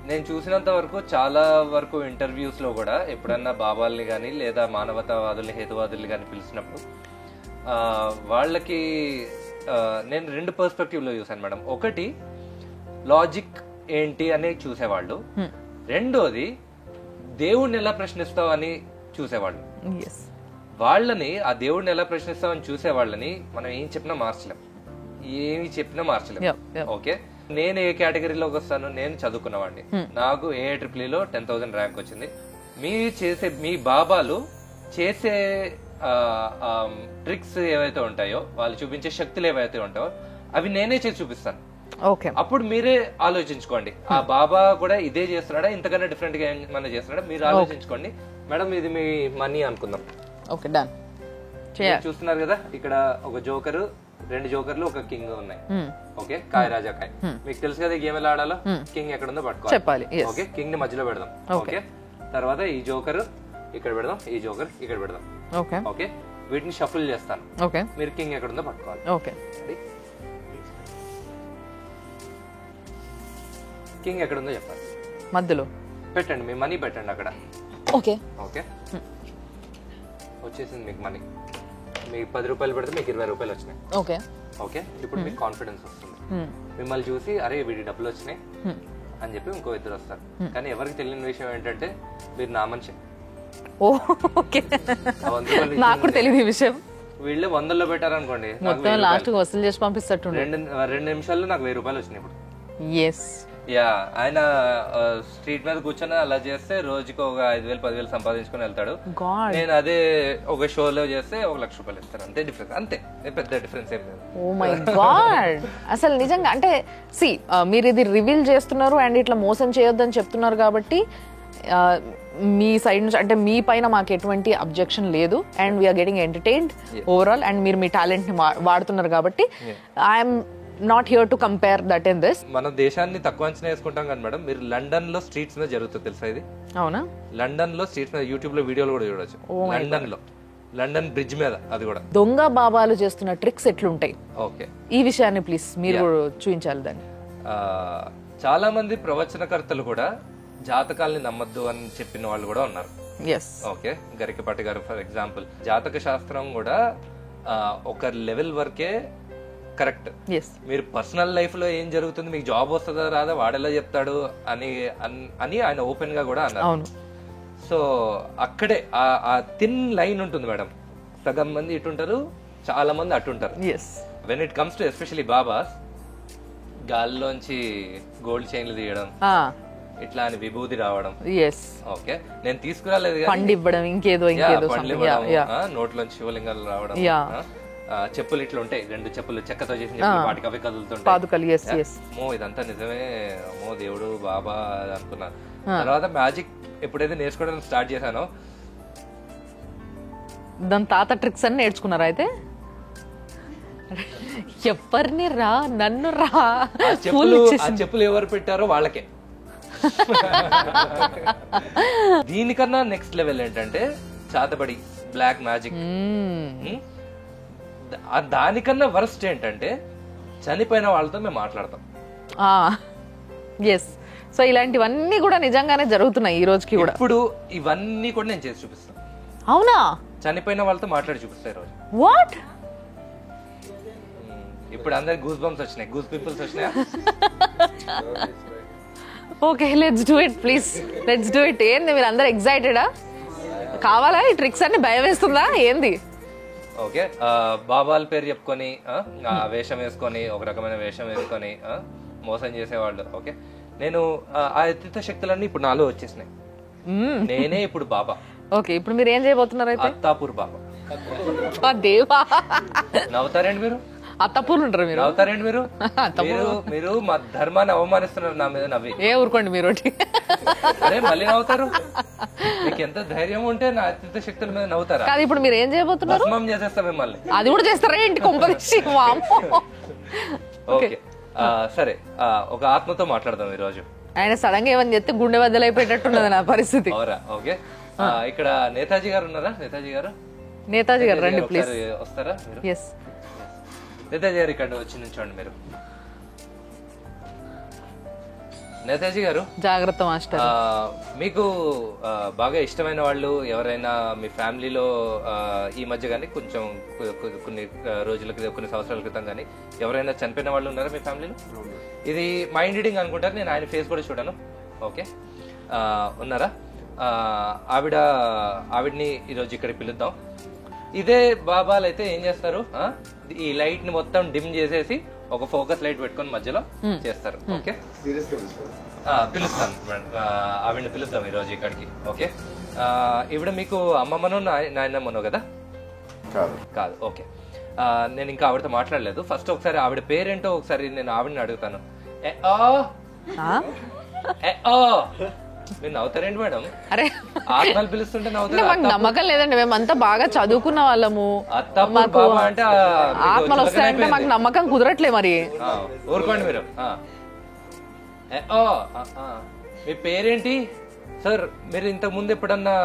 Speaker 1: నేను చూసినంత వరకు చాలా వరకు ఇంటర్వ్యూస్ లో కూడా ఎప్పుడన్నా బాబాల్ని కానీ లేదా మానవతావాదుల్ని, హేతువాదుల్ని కానీ పిలిచినప్పుడు వాళ్ళకి నేను రెండు పర్స్పెక్టివ్ లో చూసాను మేడం. ఒకటి లాజిక్ ఏంటి అని చూసేవాళ్ళు, రెండోది దేవుడిని ఎలా ప్రశ్నిస్తావు అని చూసేవాళ్ళు. వాళ్ళని, ఆ దేవుడిని ఎలా ప్రశ్నిస్తామని చూసే వాళ్ళని మనం ఏం చెప్పినా మార్చలేం. ఓకే, నేను ఏ కేటగిరీలోకి వస్తాను? నేను చదువుకున్నవాడిని, నాకు AIEEEలో 10,000 ర్యాంక్ వచ్చింది. మీ బాబాలు చేసే ట్రిక్స్ ఏవైతే ఉంటాయో, వాళ్ళు చూపించే శక్తులు ఏవైతే ఉంటాయో అవి నేనే చేసి చూపిస్తాను. అప్పుడు మీరే ఆలోచించుకోండి, ఆ బాబా కూడా ఇదే చేస్తున్నాడా, ఇంతకన్నా డిఫరెంట్ గా ఏమైనా చేస్తున్నాడా, మీరు ఆలోచించుకోండి. మేడం, ఇది మీ మనీ అనుకుందాం. చూస్తున్నారు కదా, ఇక్కడ ఒక జోకరు, 2 జోకర్లు, ఒక కింగ్ ఉన్నాయి. ఓకే, కాయ రాజా కాయ. మీకు తెలుసు కదా ఈ గేమ్ ఎలా ఆడాలో. కింగ్ ఎక్కడుందో పట్టుకోవాలి. ఓకే, కింగ్ ని మధ్యలో పెడదాం. ఓకే, తర్వాత ఈ జోకర్ ఇక్కడ పెడదాం, ఈ జోకర్ ఇక్కడ పెడదాం. ఓకే, వీటిని షఫుల్ చేస్తాను. మీరు కింగ్ ఎక్కడుందో పట్టుకోవాలి. కింగ్ ఎక్కడుందో చెప్పాలి, మధ్యలో పెట్టండి. మీ మనీ పెట్టండి అక్కడ. ఓకే, వచ్చేసింది మీకు మనీ. మీకు 10 రూపాయలు పెడితే మీకు 20 రూపాయలు వచ్చినాయి. ఓకే, ఇప్పుడు మీకు కాన్ఫిడెన్స్ వస్తుంది. మిమ్మల్ని చూసి అరే వీడి డబ్బులు వచ్చినాయి అని చెప్పి ఇంకో ఇద్దరు వస్తారు. కానీ ఎవరికి తెలియని విషయం ఏంటంటే మీరు నా మనిషి.
Speaker 2: తెలియని విషయం,
Speaker 1: వీళ్ళు 100లో పెట్టారనుకోండి,
Speaker 2: లాస్ట్ వసూలు చేసి పంపిస్తారు.
Speaker 1: 2 నిమిషాల్లో నాకు 1000 రూపాయలు వచ్చినాయి. ఇప్పుడు యా ఆయన స్ట్రీట్ మీద కూర్చొని అలా చేస్తే రోజుకి ఒక 5,000-10,000 సంపాదించుకొని వెళ్తాడు. నేను అదే ఒక షోలో చేస్తే 1,00,000 రూపాయలు ఇస్తాను. అంతే డిఫరెన్స్, అంతే, పెద్ద డిఫరెన్స్ ఏం లేదు.
Speaker 2: ఓ మై గాడ్, అసలు నిజంగా అంటే సి మీరు ఇది రివీల్ చేస్తున్నారు అండ్ ఇట్లా మోసం చేయొద్దని చెప్తున్నారు కాబట్టి మీ సైడ్ నుంచి అంటే మీ పైన మాకు ఎటువంటి అబ్జెక్షన్ లేదు and we're getting entertained overall and మీరు మీ టాలెంట్ ని వాడుతున్నారు కాబట్టి I'm not here to compare that in this.
Speaker 1: మన దేశాన్ని తక్కువ అంచనా వేసుకుంటాం కానీ మేడం, మీరు లండన్ లో స్ట్రీట్స్ మీద జరుగుతుంది తెలుసా ఇది?
Speaker 2: అవునా?
Speaker 1: లండన్ లో స్ట్రీట్స్ మీద యూట్యూబ్ లో వీడియోలు కూడా చూడొచ్చు. లండన్ లో, లండన్ బ్రిడ్జ్ మీద, అది కూడా
Speaker 2: దొంగ బాబాలు చేస్తున్న ట్రిక్స్ ఎట్లుంటాయి?
Speaker 1: ఓకే,
Speaker 2: ఈ విషయాన్ని ప్లీజ్ మీరు చూపించాలి దాన్ని.
Speaker 1: చాలా మంది ప్రవచనకర్తలు కూడా జాతకాల్ని నమ్మద్దు అని చెప్పిన వాళ్ళు కూడా ఉన్నారు. ఓకే, గరికపాటి గారు ఫర్ ఎగ్జాంపుల్. జాతక శాస్త్రం కూడా ఒక లెవెల్ వరకే కరెక్ట్. మీరు పర్సనల్ లైఫ్ లో ఏం జరుగుతుంది, మీకు జాబ్ వస్తుందా రాదా వాడెలా చెప్తాడు అని అని ఆయన ఓపెన్ గా కూడా అన్నారు. సో అక్కడే ఆ థిన్ లైన్ ఉంటుంది మేడం. సగం మంది ఇటుంటారు, చాలా మంది అటుంటారు. When it comes to especially babas, గాల్లోంచి గోల్డ్ చైన్లు తీయడం, ఇట్లా అని విభూతి రావడం, ఓకే నేను తీసుకురాలేదు,
Speaker 2: పండు ఇవ్వడం, ఇంకేదో
Speaker 1: నోట్లోంచి శివలింగాలు రావడం, చెప్పులు ఇట్లా ఉంటాయి, 2 చెప్పులు చెక్కతో చేసిన చెప్పులు, వాటికి అవి కదులుతుంటాయి. ఇదంతా నిజమే, దేవుడు బాబా అనుకున్నాను. తర్వాత మ్యాజిక్ ఎప్పుడైతే నేర్చుకోవడం స్టార్ట్ చేశానో,
Speaker 2: దాని తాత ట్రిక్స్ అని నేర్చుకున్నారా అయితే? ఎవరిని రా, నన్ను రా,
Speaker 1: చెప్పులు ఎవరు పెట్టారో వాళ్ళకే. దీనికన్నా నెక్స్ట్ లెవెల్ ఏంటంటే చాతబడి, బ్లాక్ మ్యాజిక్. దానికన్నా వరస్ట్ ఏంటంటే చనిపోయిన వాళ్ళతో మేము మాట్లాడతాం.
Speaker 2: సో ఇలాంటివన్నీ కూడా నిజంగానే జరుగుతున్నాయి ఈ రోజుకి కూడా.
Speaker 1: ఇప్పుడు ఇవన్నీ కూడా నేను చేసి చూపిస్తాను.
Speaker 2: అవునా?
Speaker 1: చనిపోయిన వాళ్ళతో మాట్లాడి చూపిస్తా ఈ రోజు.
Speaker 2: వాట్?
Speaker 1: ఇప్పుడు అందరికి గూస్ బంప్స్ వచ్చినాయి, గూస్ పీపుల్స్ వచ్చినాయా?
Speaker 2: Okay, let's do it please, let's do it. ఏంది మీరు అందరు ఎక్సైటెడా? కావాలా ఈ ట్రిక్స్ అన్ని? భయం వేస్తుందా ఏంది?
Speaker 1: ఓకే, బాబాల పేరు చెప్పుకొని వేషం వేసుకొని, ఒక రకమైన వేషం వేసుకొని మోసం చేసేవాళ్ళు. ఓకే, నేను ఆ అతీత శక్తులన్నీ ఇప్పుడు నాలో వచ్చేసినాయి. నేనే ఇప్పుడు బాబా.
Speaker 2: ఓకే, ఇప్పుడు మీరు ఏం చేయబోతున్నారు అయితే?
Speaker 1: అత్తాపూర్ బాబా.
Speaker 2: దేవా,
Speaker 1: నవ్వుతారండి మీరు?
Speaker 2: అత్తాపూర్ ఉంటారు మీరు?
Speaker 1: నవ్వుతారండి మీరు? మీరు మా ధర్మాన్ని అవమానిస్తున్నారు నా మీద నవ్వి.
Speaker 2: ఏ ఊరుకోండి మీరు.
Speaker 1: అరే మళ్ళీ నవ్వుతారు? మీకు ఎంత ధైర్యం ఉంటే నా అతీత శక్తుల మీద నవ్వుతారా?
Speaker 2: కాదు, ఇప్పుడు మీరు ఏం చేయబోతున్నారు?
Speaker 1: భస్మం చేసేస్తా మిమ్మల్ని.
Speaker 2: అది కూడా చేస్తారా ఏంటి కొంపదీసి?
Speaker 1: ఓకే సరే, ఒక ఆత్మతో మాట్లాడదాం ఈ రోజు.
Speaker 2: ఆయన సడన్ గా ఏమని చెప్తే గుండె బద్దలైపోయేటట్టున్నది నా పరిస్థితి.
Speaker 1: ఓకే, ఇక్కడ నేతాజీ గారు ఉన్నారా? నేతాజీ గారు,
Speaker 2: నేతాజీ గారు రండి ప్లీజ్.
Speaker 1: వస్తారా? నేతాజీ గారు ఇక్కడ వచ్చి నుంచోండి మీరు. నేతాజీ గారు,
Speaker 2: జాగ్రత్త మాస్టర్.
Speaker 1: మీకు బాగా ఇష్టమైన వాళ్ళు ఎవరైనా మీ ఫ్యామిలీలో ఈ మధ్య కానీ కొంచెం కొన్ని రోజుల క్రితం, కొన్ని సంవత్సరాల క్రితం కానీ ఎవరైనా చనిపోయిన వాళ్ళు ఉన్నారా మీ ఫ్యామిలీలో? ఇది మైండ్ రీడింగ్ అనుకుంటారు, నేను ఆయన ఫేస్ కూడా చూడాను. ఓకే, ఉన్నారా? ఆవిడ్ని ఈరోజు ఇక్కడికి పిలుద్దాం. ఇదే బాబాలు అయితే ఏం చేస్తారు, ఈ లైట్ ని మొత్తం డిమ్ చేసేసి ఒక ఫోకస్ లైట్ పెట్టుకొని మధ్యలో చేస్తారు. ఓకే, పిలుస్తాను మేడం, ఆవిడని పిలుద్దాం ఈ రోజు ఇక్కడికి. ఓకే, ఇవిడ మీకు అమ్మమ్మను నాయనమ్మను కదా? కాదు. ఓకే, నేను ఇంకా ఆవిడతో మాట్లాడలేదు. ఫస్ట్ ఒకసారి ఆవిడ పేరేంటో ఒకసారి నేను ఆవిడని అడుగుతాను. మీరు నవ్వుతారేంటి మేడం?
Speaker 2: అరే
Speaker 1: ఆత్మలు పిలుస్తుంటే నవ్వుతారు?
Speaker 2: మాకు నమ్మకం లేదండి, మేమంతా బాగా చదువుకున్న వాళ్ళము.
Speaker 1: మాకు
Speaker 2: ఆత్మలు వస్తాయంటే మాకు నమ్మకం కుదరట్లే. మరి
Speaker 1: ఊరుకోండి మీరు. మీ పేరేంటి సార్? మీరు ఇంతకు ముందు ఎప్పుడన్నా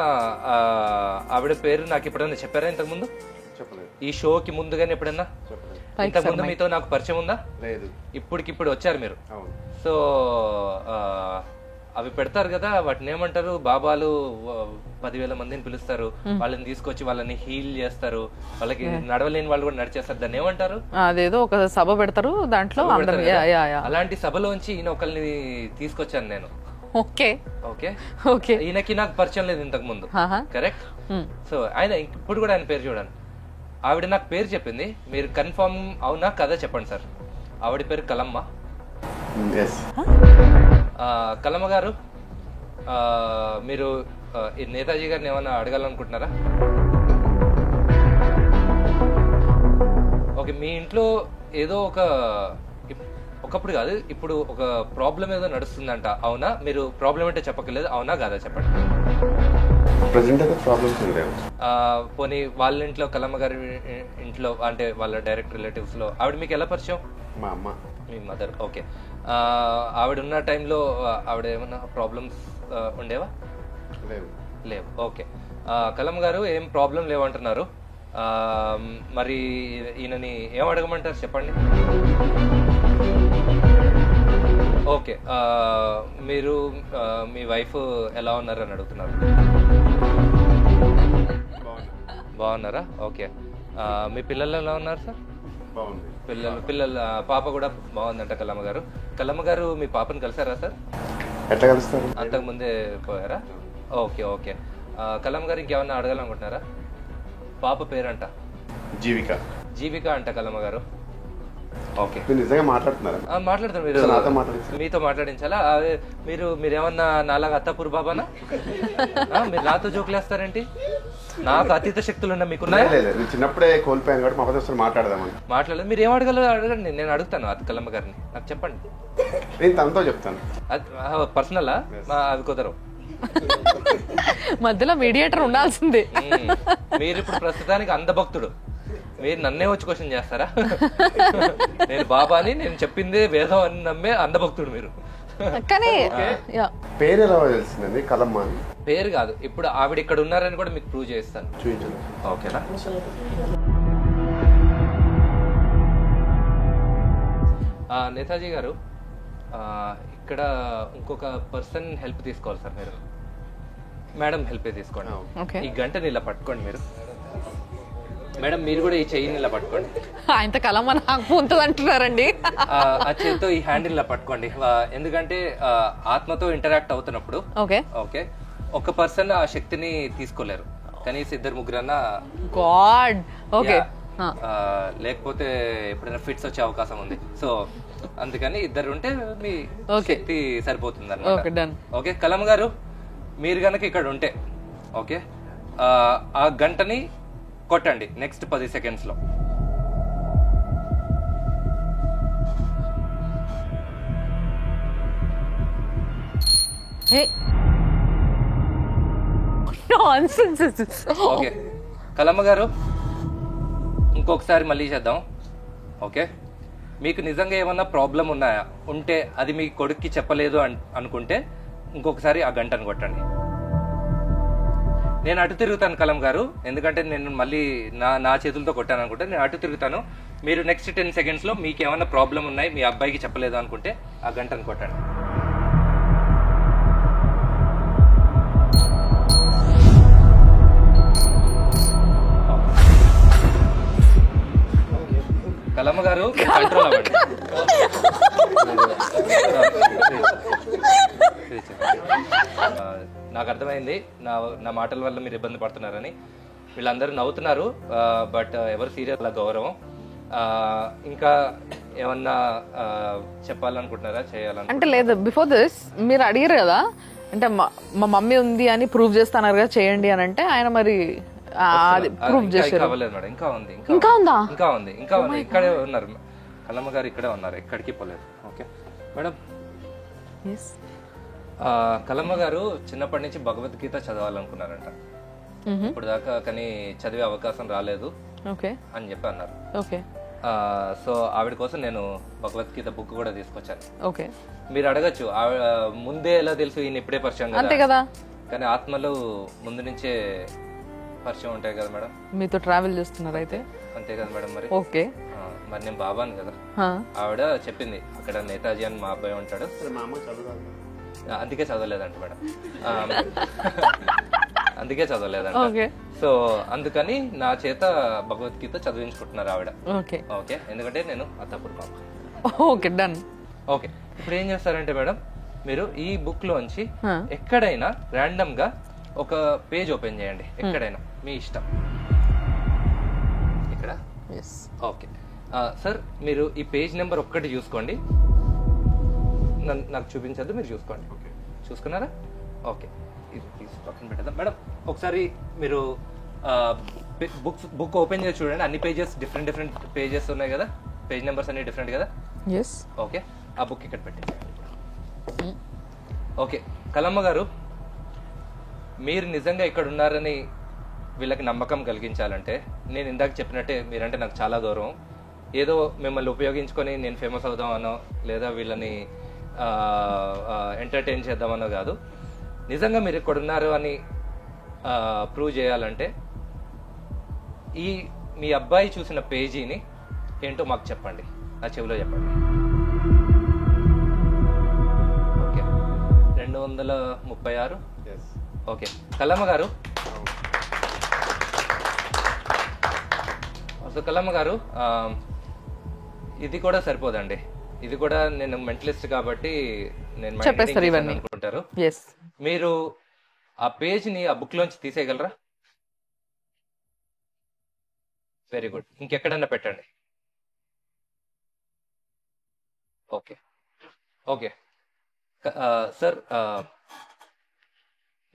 Speaker 1: ఆవిడ పేరు నాకు ఎప్పుడన్నా చెప్పారా? ఇంతకు ముందు ఈ షోకి ముందుగానే ఎప్పుడన్నా? ఇంతకు ముందు మీతో నాకు పరిచయం ఉందా? లేదు. ఇప్పటికిప్పుడు వచ్చారు మీరు. సో అవి పెడతారు కదా, వాటిని ఏమంటారు? బాబాలు 10,000 మందిని పిలుస్తారు, వాళ్ళని తీసుకొచ్చి వాళ్ళని హీల్ చేస్తారు, వాళ్ళకి నడవలేని వాళ్ళు కూడా నడిచేస్తారు. దాన్ని ఏమంటారు?
Speaker 2: అదేదో ఒక సభ పెడతారు, దాంట్లో
Speaker 1: అలాంటి సభలోంచి ఈయన ఒకరిని తీసుకొచ్చాను నేను.
Speaker 2: ఓకే
Speaker 1: ఓకే ఓకే, ఈయనకి నాకు పరిచయం లేదు ఇంతకు ముందు, కరెక్ట్? సో ఆయన ఇప్పుడు కూడా ఆయన పేరు చూడండి. ఆవిడ నాకు పేరు చెప్పింది, మీరు కన్ఫర్మ్ అవునా కదా చెప్పండి సార్. ఆవిడ పేరు కలమ్మ. కలమ్మ గారు, మీరు ఈ నేతాజీ గారిని ఏమన్నా అడగాలనుకుంటున్నారా? ఓకే, మీ ఇంట్లో ఏదో ఒకప్పుడు కాదు, ఇప్పుడు ఒక ప్రాబ్లం ఏదో నడుస్తుందంట, అవునా? మీరు ప్రాబ్లం అంటే చెప్పకలేదు, అవునా కాదా చెప్పండి. పోనీ వాళ్ళ ఇంట్లో, కలమ్మ గారి ఇంట్లో, అంటే వాళ్ళ డైరెక్ట్ రిలేటివ్స్ లో ఆవిడ మీకు ఎలా పరిచయం?
Speaker 4: మా అమ్మ.
Speaker 1: మీ మదర్. ఓకే. ఆవిడ ఉన్న టైంలో ఆవిడ ఏమన్నా ప్రాబ్లమ్స్ ఉండేవా? లేవు. ఓకే. కలమ్మ గారు ఏం ప్రాబ్లం లేవంటున్నారు. మరి ఈయనని ఏం అడగమంటారు చెప్పండి. ఓకే, మీరు మీ వైఫ్ ఎలా ఉన్నారు అని అడుగుతున్నారు. బాగున్నారా? ఓకే. మీ పిల్లలు ఎలా ఉన్నారు సార్? పిల్లలు పాప కూడా బాగుందంట కలమ్మ గారు. కలమ్మ గారు మీ పాపను కలిసారా సార్?
Speaker 4: ఎట్లా కలుస్తారు?
Speaker 1: అంతకు ముందే పోయారా? Okay okay. కలమ్మ గారు ఇంకేమన్నా అడగాలనుకుంటున్నారా? పాప పేరంట జీవిక అంట కలమ్మ గారు. ఓకే,
Speaker 4: నిజంగా మాట్లాడుతున్నారా?
Speaker 1: మాట్లాడతారు. మీరు మీతో మాట్లాడించాలా? మీరేమన్నా నాలాగా అత్తాపూర్ బాబానా? మీరు నాతో జోకులేస్తారేంటి? నాకు అతీత శక్తులు ఉన్నా మీకు?
Speaker 4: చిన్నప్పుడే కోల్పోయాను కాబట్టి మా ఫాదర్ మాట్లాడదామని.
Speaker 1: మాట్లాడలేదు. మీరు ఏం అడగలరు అడగండి, నేను అడుగుతాను కలమ్మ గారిని. నాకు చెప్పండి,
Speaker 4: నేను తనతో చెప్తాను.
Speaker 1: పర్సనలా? అవి కుదరవు.
Speaker 2: మధ్యలో మీడియేటర్ ఉండాల్సిందే.
Speaker 1: మీరు ఇప్పుడు ప్రస్తుతానికి అందభక్తుడు, మీరు నన్నే వచ్చి క్వశ్చన్ చేస్తారా? నేను బాబాని, నేను చెప్పిందే వేదం అని నమ్మే అందభక్తుడు మీరు.
Speaker 2: కానీ
Speaker 4: పేరు ఎలా తెలిసిందండి కలమ్మ?
Speaker 1: పేరు కాదు, ఇప్పుడు ఆవిడ ఇక్కడ ఉన్నారని కూడా మీకు ప్రూవ్ చేస్తాను.
Speaker 4: చూపించండి.
Speaker 1: ఓకేనా? నేతాజీ గారు, ఇక్కడ ఇంకొక పర్సన్ హెల్ప్ తీసుకోవాలి సార్ మీరు. మేడం హెల్ప్ తీసుకోండి. ఈ గంటని ఇలా పట్టుకోండి మీరు. మేడం మీరు కూడా ఈ చెయ్యిని ఇలా పట్టుకోండి.
Speaker 2: ఆయన కలమ్మ నాకు ఉంటుంది అంటున్నారండి.
Speaker 1: ఆ చేతితో ఈ హ్యాండిల్ ఇలా పట్టుకోండి. ఎందుకంటే ఆత్మతో ఇంటరాక్ట్ అవుతున్నప్పుడు ఓకే ఒక పర్సన్ ఆ శక్తిని తీసుకోలేరు, కనీసం 2-3
Speaker 2: గాడ్. ఓకే,
Speaker 1: లేకపోతే ఎప్పుడైనా ఫిట్స్ వచ్చే అవకాశం ఉంది. సో అందుకని 2 ఉంటే మీ శక్తి సరిపోతుంది అన్నమాట. ఓకే, కలమ్మ గారు మీరు గనక ఇక్కడ ఉంటే ఓకే, ఆ గంటని కొట్టండి నెక్స్ట్ 10 seconds లో. ఓకే కలమ్మ గారు, ఇంకొకసారి మళ్ళీ చేద్దాం. ఓకే, మీకు నిజంగా ఏమన్నా ప్రాబ్లం ఉన్నాయా? ఉంటే అది మీ కొడుక్కి చెప్పలేదు అనుకుంటే ఇంకొకసారి ఆ గంటను కొట్టండి. నేను అటు తిరుగుతాను కలమ్మ గారు, ఎందుకంటే నేను మళ్ళీ నా చేతులతో కొట్టాను అనుకుంటే నేను అటు తిరుగుతాను. మీరు నెక్స్ట్ 10 seconds లో మీకు ఏమన్నా ప్రాబ్లం ఉన్నాయి, మీ అబ్బాయికి చెప్పలేదు అనుకుంటే ఆ గంటను కొట్టండి. కలమ్మ గారు కంట్రోల్ అవ్వండి. నాకు అర్థమైంది నా మాటల వల్ల మీరు ఇబ్బంది పడుతున్నారని. వీళ్ళందరూ నవ్వుతున్నారు, బట్ ఎవరు సీరియస్ అలా గౌరవం. ఇంకా ఏమన్నా చెప్పాలనుకుంటున్నారా, చేయాలని?
Speaker 2: అంటే లేదు, బిఫోర్ దిస్ మీరు అడిగారు కదా, అంటే మా మమ్మీ ఉంది అని ప్రూవ్ చేస్తున్నారు కదా చేయండి అని అంటే ఆయన మరి ప్రూవ్ చేశారు.
Speaker 1: మేడం ఇంకా ఉంది, ఇక్కడే ఉన్నారు కలమ్మ గారు, ఇక్కడే ఉన్నారు, ఎక్కడికి పోలేదు. Okay madam. కలమ్మ గారు చిన్నప్పటి నుంచి భగవద్గీత చదవాలనుకున్నారంట ఇప్పుడు దాకా, కానీ చదివే అవకాశం రాలేదు అని చెప్పి అన్నారు. సో ఆవిడ కోసం నేను భగవద్గీత బుక్ కూడా తీసుకొచ్చాను. మీరు అడగచ్చు ముందే ఎలా తెలుసు ఈయన ఇప్పుడే పరిచయం కదా, కానీ ఆత్మలు ముందు నుంచే పరిచయం ఉంటాయి కదా మేడం.
Speaker 2: మీతో ట్రావెల్ చేస్తున్నారు అయితే?
Speaker 1: అంతే కదా మేడం. మరి మరి నేను బాబాను కదా. ఆవిడ చెప్పింది అక్కడ నేతాజీ అని మా అబ్బాయి ఉంటాడు, అందుకే చదవలేదంట మేడం. అందుకే చదవలేదంట. సో అందుకని నా చేత భగవద్గీత చదివించుకుంటున్నారు ఆవిడ. ఓకే, ఎందుకంటే నేను Attapur Baba.
Speaker 2: Okay done.
Speaker 1: Okay, ఇప్పుడు ఏం చేస్తారంటే మేడం, మీరు ఈ బుక్ లోంచి ఎక్కడైనా ర్యాండమ్ గా ఒక పేజ్ ఓపెన్ చేయండి, ఎక్కడైనా మీ ఇష్టం. ఇక్కడ ఓకే సార్, మీరు ఈ పేజ్ నెంబర్ 1 చూసుకోండి. నాకు చూపించద్దు, మీరు చూసుకోండి. చూసుకున్నారా? ఓకే, ఇది తీసి పక్కన పెట్టేద్దాం. మేడం ఒకసారి మీరు బుక్ ఓపెన్ చేసి చూడండి. అన్ని పేజెస్ డిఫరెంట్ పేజెస్ ఉన్నాయి కదా, పేజ్ నెంబర్స్ అన్ని డిఫరెంట్ కదా. ఓకే, ఆ బుక్ ఇక్కడ పెట్టేసి. ఓకే, కలమ్మ గారు, మీరు నిజంగా ఇక్కడ ఉన్నారని వీళ్ళకి నమ్మకం కలిగించాలంటే నేను ఇందాక చెప్పినట్టే మీరంటే నాకు చాలా గౌరవం. ఏదో మిమ్మల్ని ఉపయోగించుకొని నేను ఫేమస్ అవుదామనో లేదా వీళ్ళని ఎంటర్టైన్ చేద్దామనో కాదు. నిజంగా మీరు ఇక్కడ ఉన్నారు అని ప్రూవ్ చేయాలంటే ఈ మీ అబ్బాయి చూసిన పేజీని ఏంటో మాకు చెప్పండి, నా చెవిలో చెప్పండి. ఓకే, 236. ఓకే, కల్లమ్మ గారు, కల్లమ్మ గారు, ఇది కూడా సరిపోదండి. ఇది కూడా నేను మెంటలిస్ట్ కాబట్టి నేను అనుకుంటారు. మీరు ఆ పేజ్ని ఆ బుక్ లోంచి తీసేయగలరా? Very good. ఇంకెక్కడన్నా పెట్టండి. ఓకే ఓకే సార్,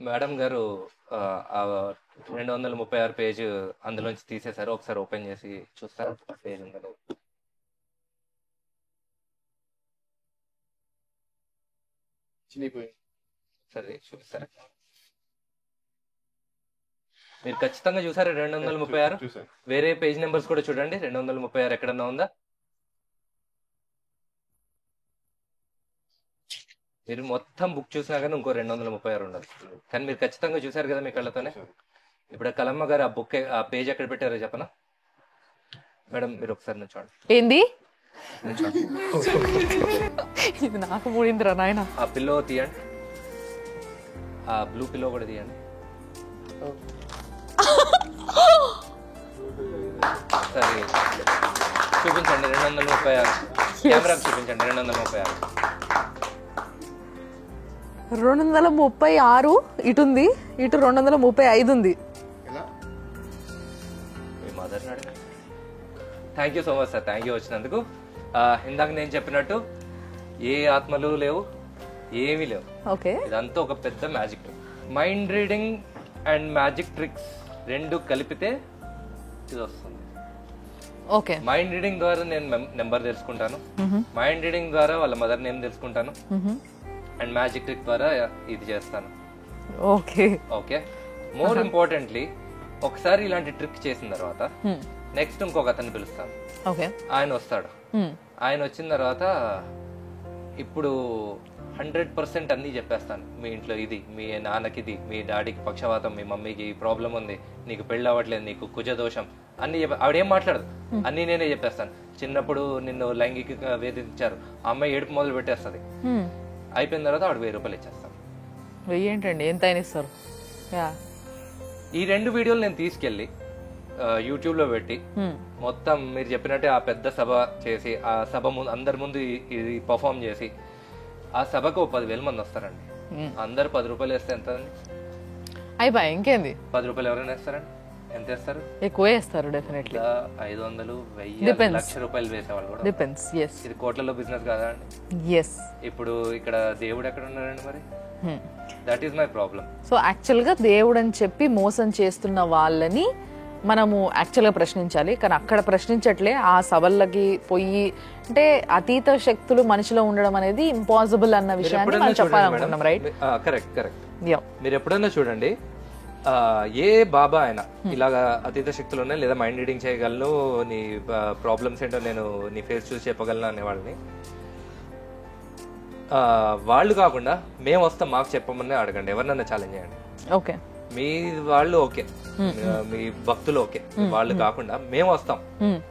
Speaker 1: మేడం గారు 236 పేజ్ అందులోంచి తీసేశారు. ఒకసారి ఓపెన్ చేసి చూస్తారా పేజ్ ఉందో? సరే చూపిస్తారా? మీరు ఖచ్చితంగా చూసారా 236? వేరే పేజ్ నెంబర్స్ కూడా చూడండి. 236 ఎక్కడన్నా ఉందా? మీరు మొత్తం బుక్ చూసినా కానీ ఇంకో 236 ఉండదు. కానీ మీరు ఖచ్చితంగా చూసారు కదా మీ కళ్ళతోనే. ఇప్పుడు కలమ్మ గారు ఆ బుక్ ఆ పేజ్ ఎక్కడ పెట్టారో చెప్పనా? మేడం మీరు ఒకసారి నుంచోండి.
Speaker 2: ఏంది ఇది నాకు మూడిందిరా నాయన.
Speaker 1: ఆ పిల్లో తీయండి, ఆ బ్లూ పిల్లో కూడా తీయండి. సరే చూపించండి 236. కెమెరాకి చూపించండి 236.
Speaker 2: 236 ఇటు ఉంది, ఇటు 235 ఉంది.
Speaker 1: మీ మదర్ అడగండి. Thank you so much sir, thank you వచ్చినందుకు. ఇందాక నేను చెప్పినట్టు ఏ ఆత్మలు లేవు, ఏమీ లేవు.
Speaker 2: ఓకే,
Speaker 1: ఇదంతా ఒక పెద్ద magic. Mind reading and magic tricks రెండు కలిపితే ఇది వస్తుంది.
Speaker 2: ఓకే,
Speaker 1: మైండ్ రీడింగ్ ద్వారా నేను నెంబర్ తెలుసుకుంటాను, మైండ్ రీడింగ్ ద్వారా వాళ్ళ మదర్ నేమ్ తెలుసుకుంటాను, అండ్ మ్యాజిక్ ట్రిక్ ద్వారా ఇది చేస్తాను.
Speaker 2: ఓకే
Speaker 1: ఓకే, మోర్ ఇంపార్టెంట్లీ ఒకసారి ఇలాంటి ట్రిక్ చేసిన తర్వాత నెక్స్ట్ ఇంకొక అతన్ని పిలుస్తాను. ఆయన వస్తాడు. ఆయన వచ్చిన తర్వాత ఇప్పుడు 100% అన్ని చెప్పేస్తాను. మీ ఇంట్లో ఇది, మీ నాన్నకి ఇది, మీ డాడీకి పక్షవాతం, మీ మమ్మీకి ప్రాబ్లం ఉంది, నీకు పెళ్ళి అవ్వట్లేదు, నీకు కుజ దోషం అన్ని ఆవిడేం మాట్లాడదు, అన్ని నేనే చెప్పేస్తాను. చిన్నప్పుడు నిన్ను లైంగిక వేధించారు, ఆ అమ్మాయి ఏడుపు మొదలు పెట్టేస్తుంది. అయిపోయిన తర్వాత ఆవిడ 1000 రూపాయలు ఇచ్చేస్తాను.
Speaker 2: ఏంటండి ఎంత ఇస్తారు?
Speaker 1: ఈ 2 వీడియోలు నేను తీసుకెళ్ళి యూట్యూబ్ లో పెట్టి మొత్తం మీరు చెప్పినట్టే ఆ పెద్ద సభ చేసి ఆ సభ ముందు అందరి ముందు ఇది పర్ఫామ్ చేసి ఆ సభకు 10,000 మంది వస్తారండి. అందరు 10 రూపాయలు వేస్తే ఎంత అండి?
Speaker 2: అయిపోయి ఇంకేంది.
Speaker 1: 10 రూపాయలు ఎవరైనా వేస్తారండి? ఎంత వేస్తారు?
Speaker 2: ఎక్కువ వేస్తారు డెఫినెట్లీ.
Speaker 1: 500, 1000, లక్ష రూపాయలు వేసేవాళ్ళు కూడా.
Speaker 2: డిపెండ్స్. yes.
Speaker 1: ఇది కోట్లలో బిజినెస్ కాదా అండి?
Speaker 2: yes.
Speaker 1: ఇప్పుడు ఇక్కడ దేవుడు ఎక్కడ ఉన్నారండి మరి? That is my problem.
Speaker 2: So actual గా దేవుడు అని చెప్పి మోసం చేస్తున్న వాళ్ళని మనము యాక్చువల్గా ప్రశ్నించాలి, కానీ అక్కడ ప్రశ్నించట్లే. ఆ సభలకి పోయి అంటే అతీత శక్తులు మనిషిలో ఉండడం అనేది ఇంపాసిబుల్ అన్న విషయాన్ని మనం చెప్పాలనుకుంటున్నాం. Right,
Speaker 1: correct correct. మీరు ఎప్పుడైనా చూడండి, ఏ బాబా అయినా ఇలాగా అతీత శక్తులు ఉన్నాయి లేదా మైండ్ రీడింగ్ చేయగలను, నీ ప్రాబ్లమ్స్ ఏంటో నేను నీ ఫేస్ చూసి చెప్పగలను అనే వాళ్ళని వాళ్ళు కాకుండా మేము వస్తాం మాకు చెప్పమని అడగండి, ఎవరినన్నా ఛాలెంజ్ చేయండి.
Speaker 2: ఓకే,
Speaker 1: మీ వాళ్ళు ఓకే, మీ భక్తులు ఓకే, వాళ్ళు కాకుండా మేము వస్తాం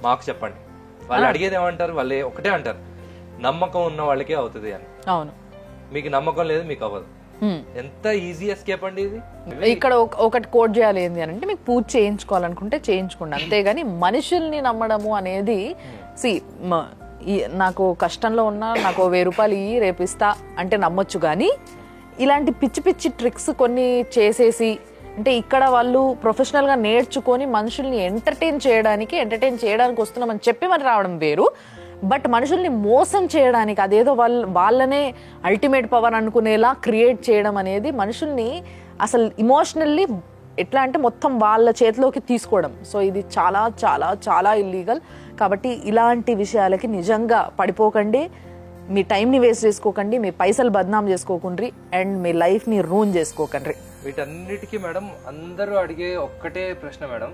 Speaker 1: మాకు చెప్పండి. వాళ్ళు అడిగేది ఏమంటారు? వాళ్ళు ఒకటే అంటారు, నమ్మకం ఉన్న వాళ్ళకే అవుతుంది అని.
Speaker 2: అవును,
Speaker 1: మీకు నమ్మకం లేదు మీకు అవ్వదు. ఎంత ఈజీ ఎస్కేప్ అండి ఇది.
Speaker 2: ఇక్కడ ఒకటి కోట్ చేయాలి ఏంది అని అంటే, మీకు పూజ చేయించుకోవాలనుకుంటే చేయించుకోండి, అంతేగాని మనుషుల్ని నమ్మడము అనేది నాకు కష్టంలో ఉన్నా నాకు 1000 రూపాయలు ఇయ్యి రేపు ఇస్తా అంటే నమ్మొచ్చు, కానీ ఇలాంటి పిచ్చి పిచ్చి ట్రిక్స్ కొన్ని చేసేసి అంటే ఇక్కడ వాళ్ళు ప్రొఫెషనల్ గా నేర్చుకొని మనుషుల్ని ఎంటర్టైన్ చేయడానికి వస్తున్నామని చెప్పి మరి రావడం వేరు. బట్ మనుషుల్ని మోసం చేయడానికి అదేదో వాళ్ళనే అల్టిమేట్ పవర్ అనుకునేలా క్రియేట్ చేయడం అనేది మనుషుల్ని అసలు ఇమోషనల్లీ ఎట్లా అంటే మొత్తం వాళ్ళ చేతిలోకి తీసుకోవడం. సో ఇది చాలా చాలా చాలా ఇల్లీగల్. కాబట్టి ఇలాంటి విషయాలకి నిజంగా పడిపోకండి, మీ టైంని వేస్ట్ చేసుకోకండి, మీ పైసలు బద్నాం చేసుకోకండి, అండ్ మీ లైఫ్ని రూన్ చేసుకోకండి.
Speaker 1: వీటన్నిటికీ మేడం అందరూ అడిగే ఒక్కటే ప్రశ్న మేడం,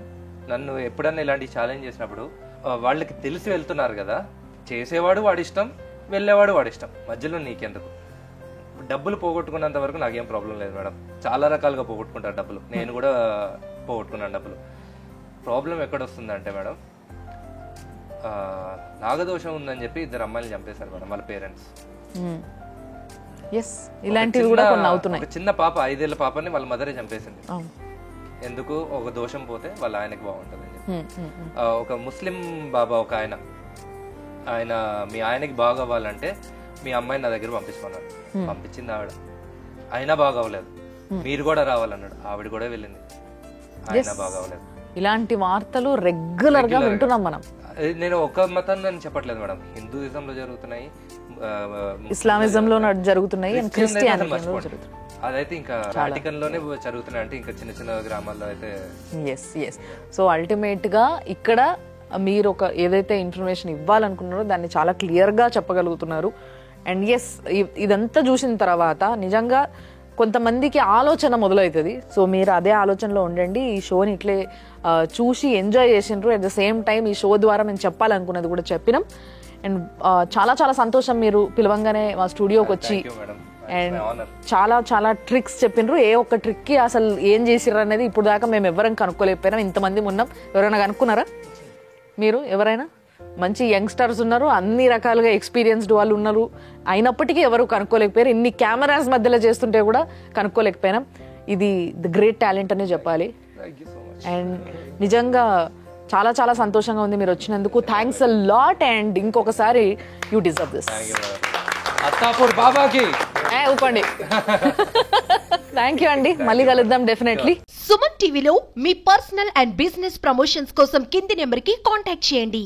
Speaker 1: నన్ను ఎప్పుడన్నా ఇలాంటి ఛాలెంజ్ చేసినప్పుడు వాళ్ళకి తెలిసి వెళ్తున్నారు కదా, చేసేవాడు వాడి ఇష్టం, వెళ్ళేవాడు వాడి ఇష్టం, మధ్యలో నీకెందుకు? డబ్బులు పోగొట్టుకున్నంత వరకు నాకేం ప్రాబ్లం లేదు మేడం. చాలా రకాలుగా పోగొట్టుకుంటారు డబ్బులు, నేను కూడా పోగొట్టుకున్నాను డబ్బులు. ప్రాబ్లం ఎక్కడ వస్తుందంటే మేడం, నాగదోషం ఉందని చెప్పి 2 అమ్మాయిలు చంపేశారు మేడం వాళ్ళ పేరెంట్స్.
Speaker 2: ఇలాంటివి కూడా కొన్ని అవుతున్నాయి.
Speaker 1: ఒక చిన్న పాప 5 ఏళ్ల పాపని వాళ్ళ మదరే చంపేసింది. ఎందుకు? ఒక దోషం పోతే వాళ్ళ ఆయనకి బాగుంటుంది అని చెప్పి. ఒక ముస్లిం బాబా ఒక ఆయన మీ ఆయనకి బాగా అవ్వాలంటే మీ అమ్మాయిని నా దగ్గర పంపించుకున్నాడు. పంపించింది ఆవిడ, అయినా బాగా అవ్వలేదు. మీరు కూడా రావాలన్నాడు, ఆవిడ కూడా వెళ్ళింది, అయినా బాగా అవ్వలేదు.
Speaker 2: ఇలాంటి వార్తలు రెగ్యులర్ గా వింటున్నాం మనం.
Speaker 1: నేను ఒక మతాన్ని నేను చెప్పట్లేదు మేడం, హిందూయిజం లో జరుగుతున్నాయి,
Speaker 2: ఇస్లామిజం లో జరుగుతున్నాయి, క్రిస్టియానిటీలో జరుగుతున్నాయి.
Speaker 1: అదైతే ఇంకా వాటికన్ లోనే జరుగుతున్నాయి, అంటే ఇంకా చిన్న చిన్న గ్రామాల్లో అయితే.
Speaker 2: సో అల్టిమేట్ గా ఇక్కడ మీరు ఒక ఏదైతే ఇన్ఫర్మేషన్ ఇవ్వాలనుకున్నారో దాన్ని చాలా క్లియర్ గా చెప్పగలుగుతున్నారు. అండ్ ఇదంతా చూసిన తర్వాత నిజంగా కొంతమందికి ఆలోచన మొదలవుతుంది. సో మీరు అదే ఆలోచనలో ఉండండి. ఈ షోని ఇట్లే చూసి ఎంజాయ్ చేసిండ్రు. అట్ ద సేమ్ టైం ఈ షో ద్వారా మేము చెప్పాలనుకున్నది కూడా చెప్పినాం. అండ్ చాలా చాలా సంతోషం మీరు పిలవంగానే మా స్టూడియోకి వచ్చి అండ్ చాలా చాలా ట్రిక్స్ చెప్పిండ్రు. ఏ ఒక్క ట్రిక్కి అసలు ఏం చేసిర్రు అనేది ఇప్పుడు దాకా మేము ఎవరైనా కనుక్కోలేకపోయినాం. ఇంతమంది ఉన్నాం, ఎవరైనా కనుక్కున్నారా? మీరు ఎవరైనా? మంచి యంగ్స్టర్స్ ఉన్నారు, అన్ని రకాలుగా ఎక్స్పీరియన్స్డ్ వాళ్ళు ఉన్నారు, అయినప్పటికీ ఎవరు కనుక్కోలేకపోయారు. ఇన్ని కెమెరాస్ మధ్యలో చేస్తుంటే కూడా కనుక్కోలేకపోయినాం. ఇది ది గ్రేట్ టాలెంట్ అనే చెప్పాలి. అండ్ నిజంగా చాలా చాలా సంతోషంగా ఉంది మీరు వచ్చినందుకు. Thanks a lot. అండ్ ఇంకొకసారి యూ డిజర్వ్ దిస్.
Speaker 1: అత్తాపూర్ బాబాకి
Speaker 2: ఊపండి. థ్యాంక్ యూ అండి, మళ్ళీ కలుద్దాం డెఫినెట్లీ.
Speaker 5: సుమన్ టీవీలో మీ పర్సనల్ అండ్ బిజినెస్ ప్రమోషన్స్ కోసం కింది నెంబర్కి కాంటాక్ట్ చేయండి.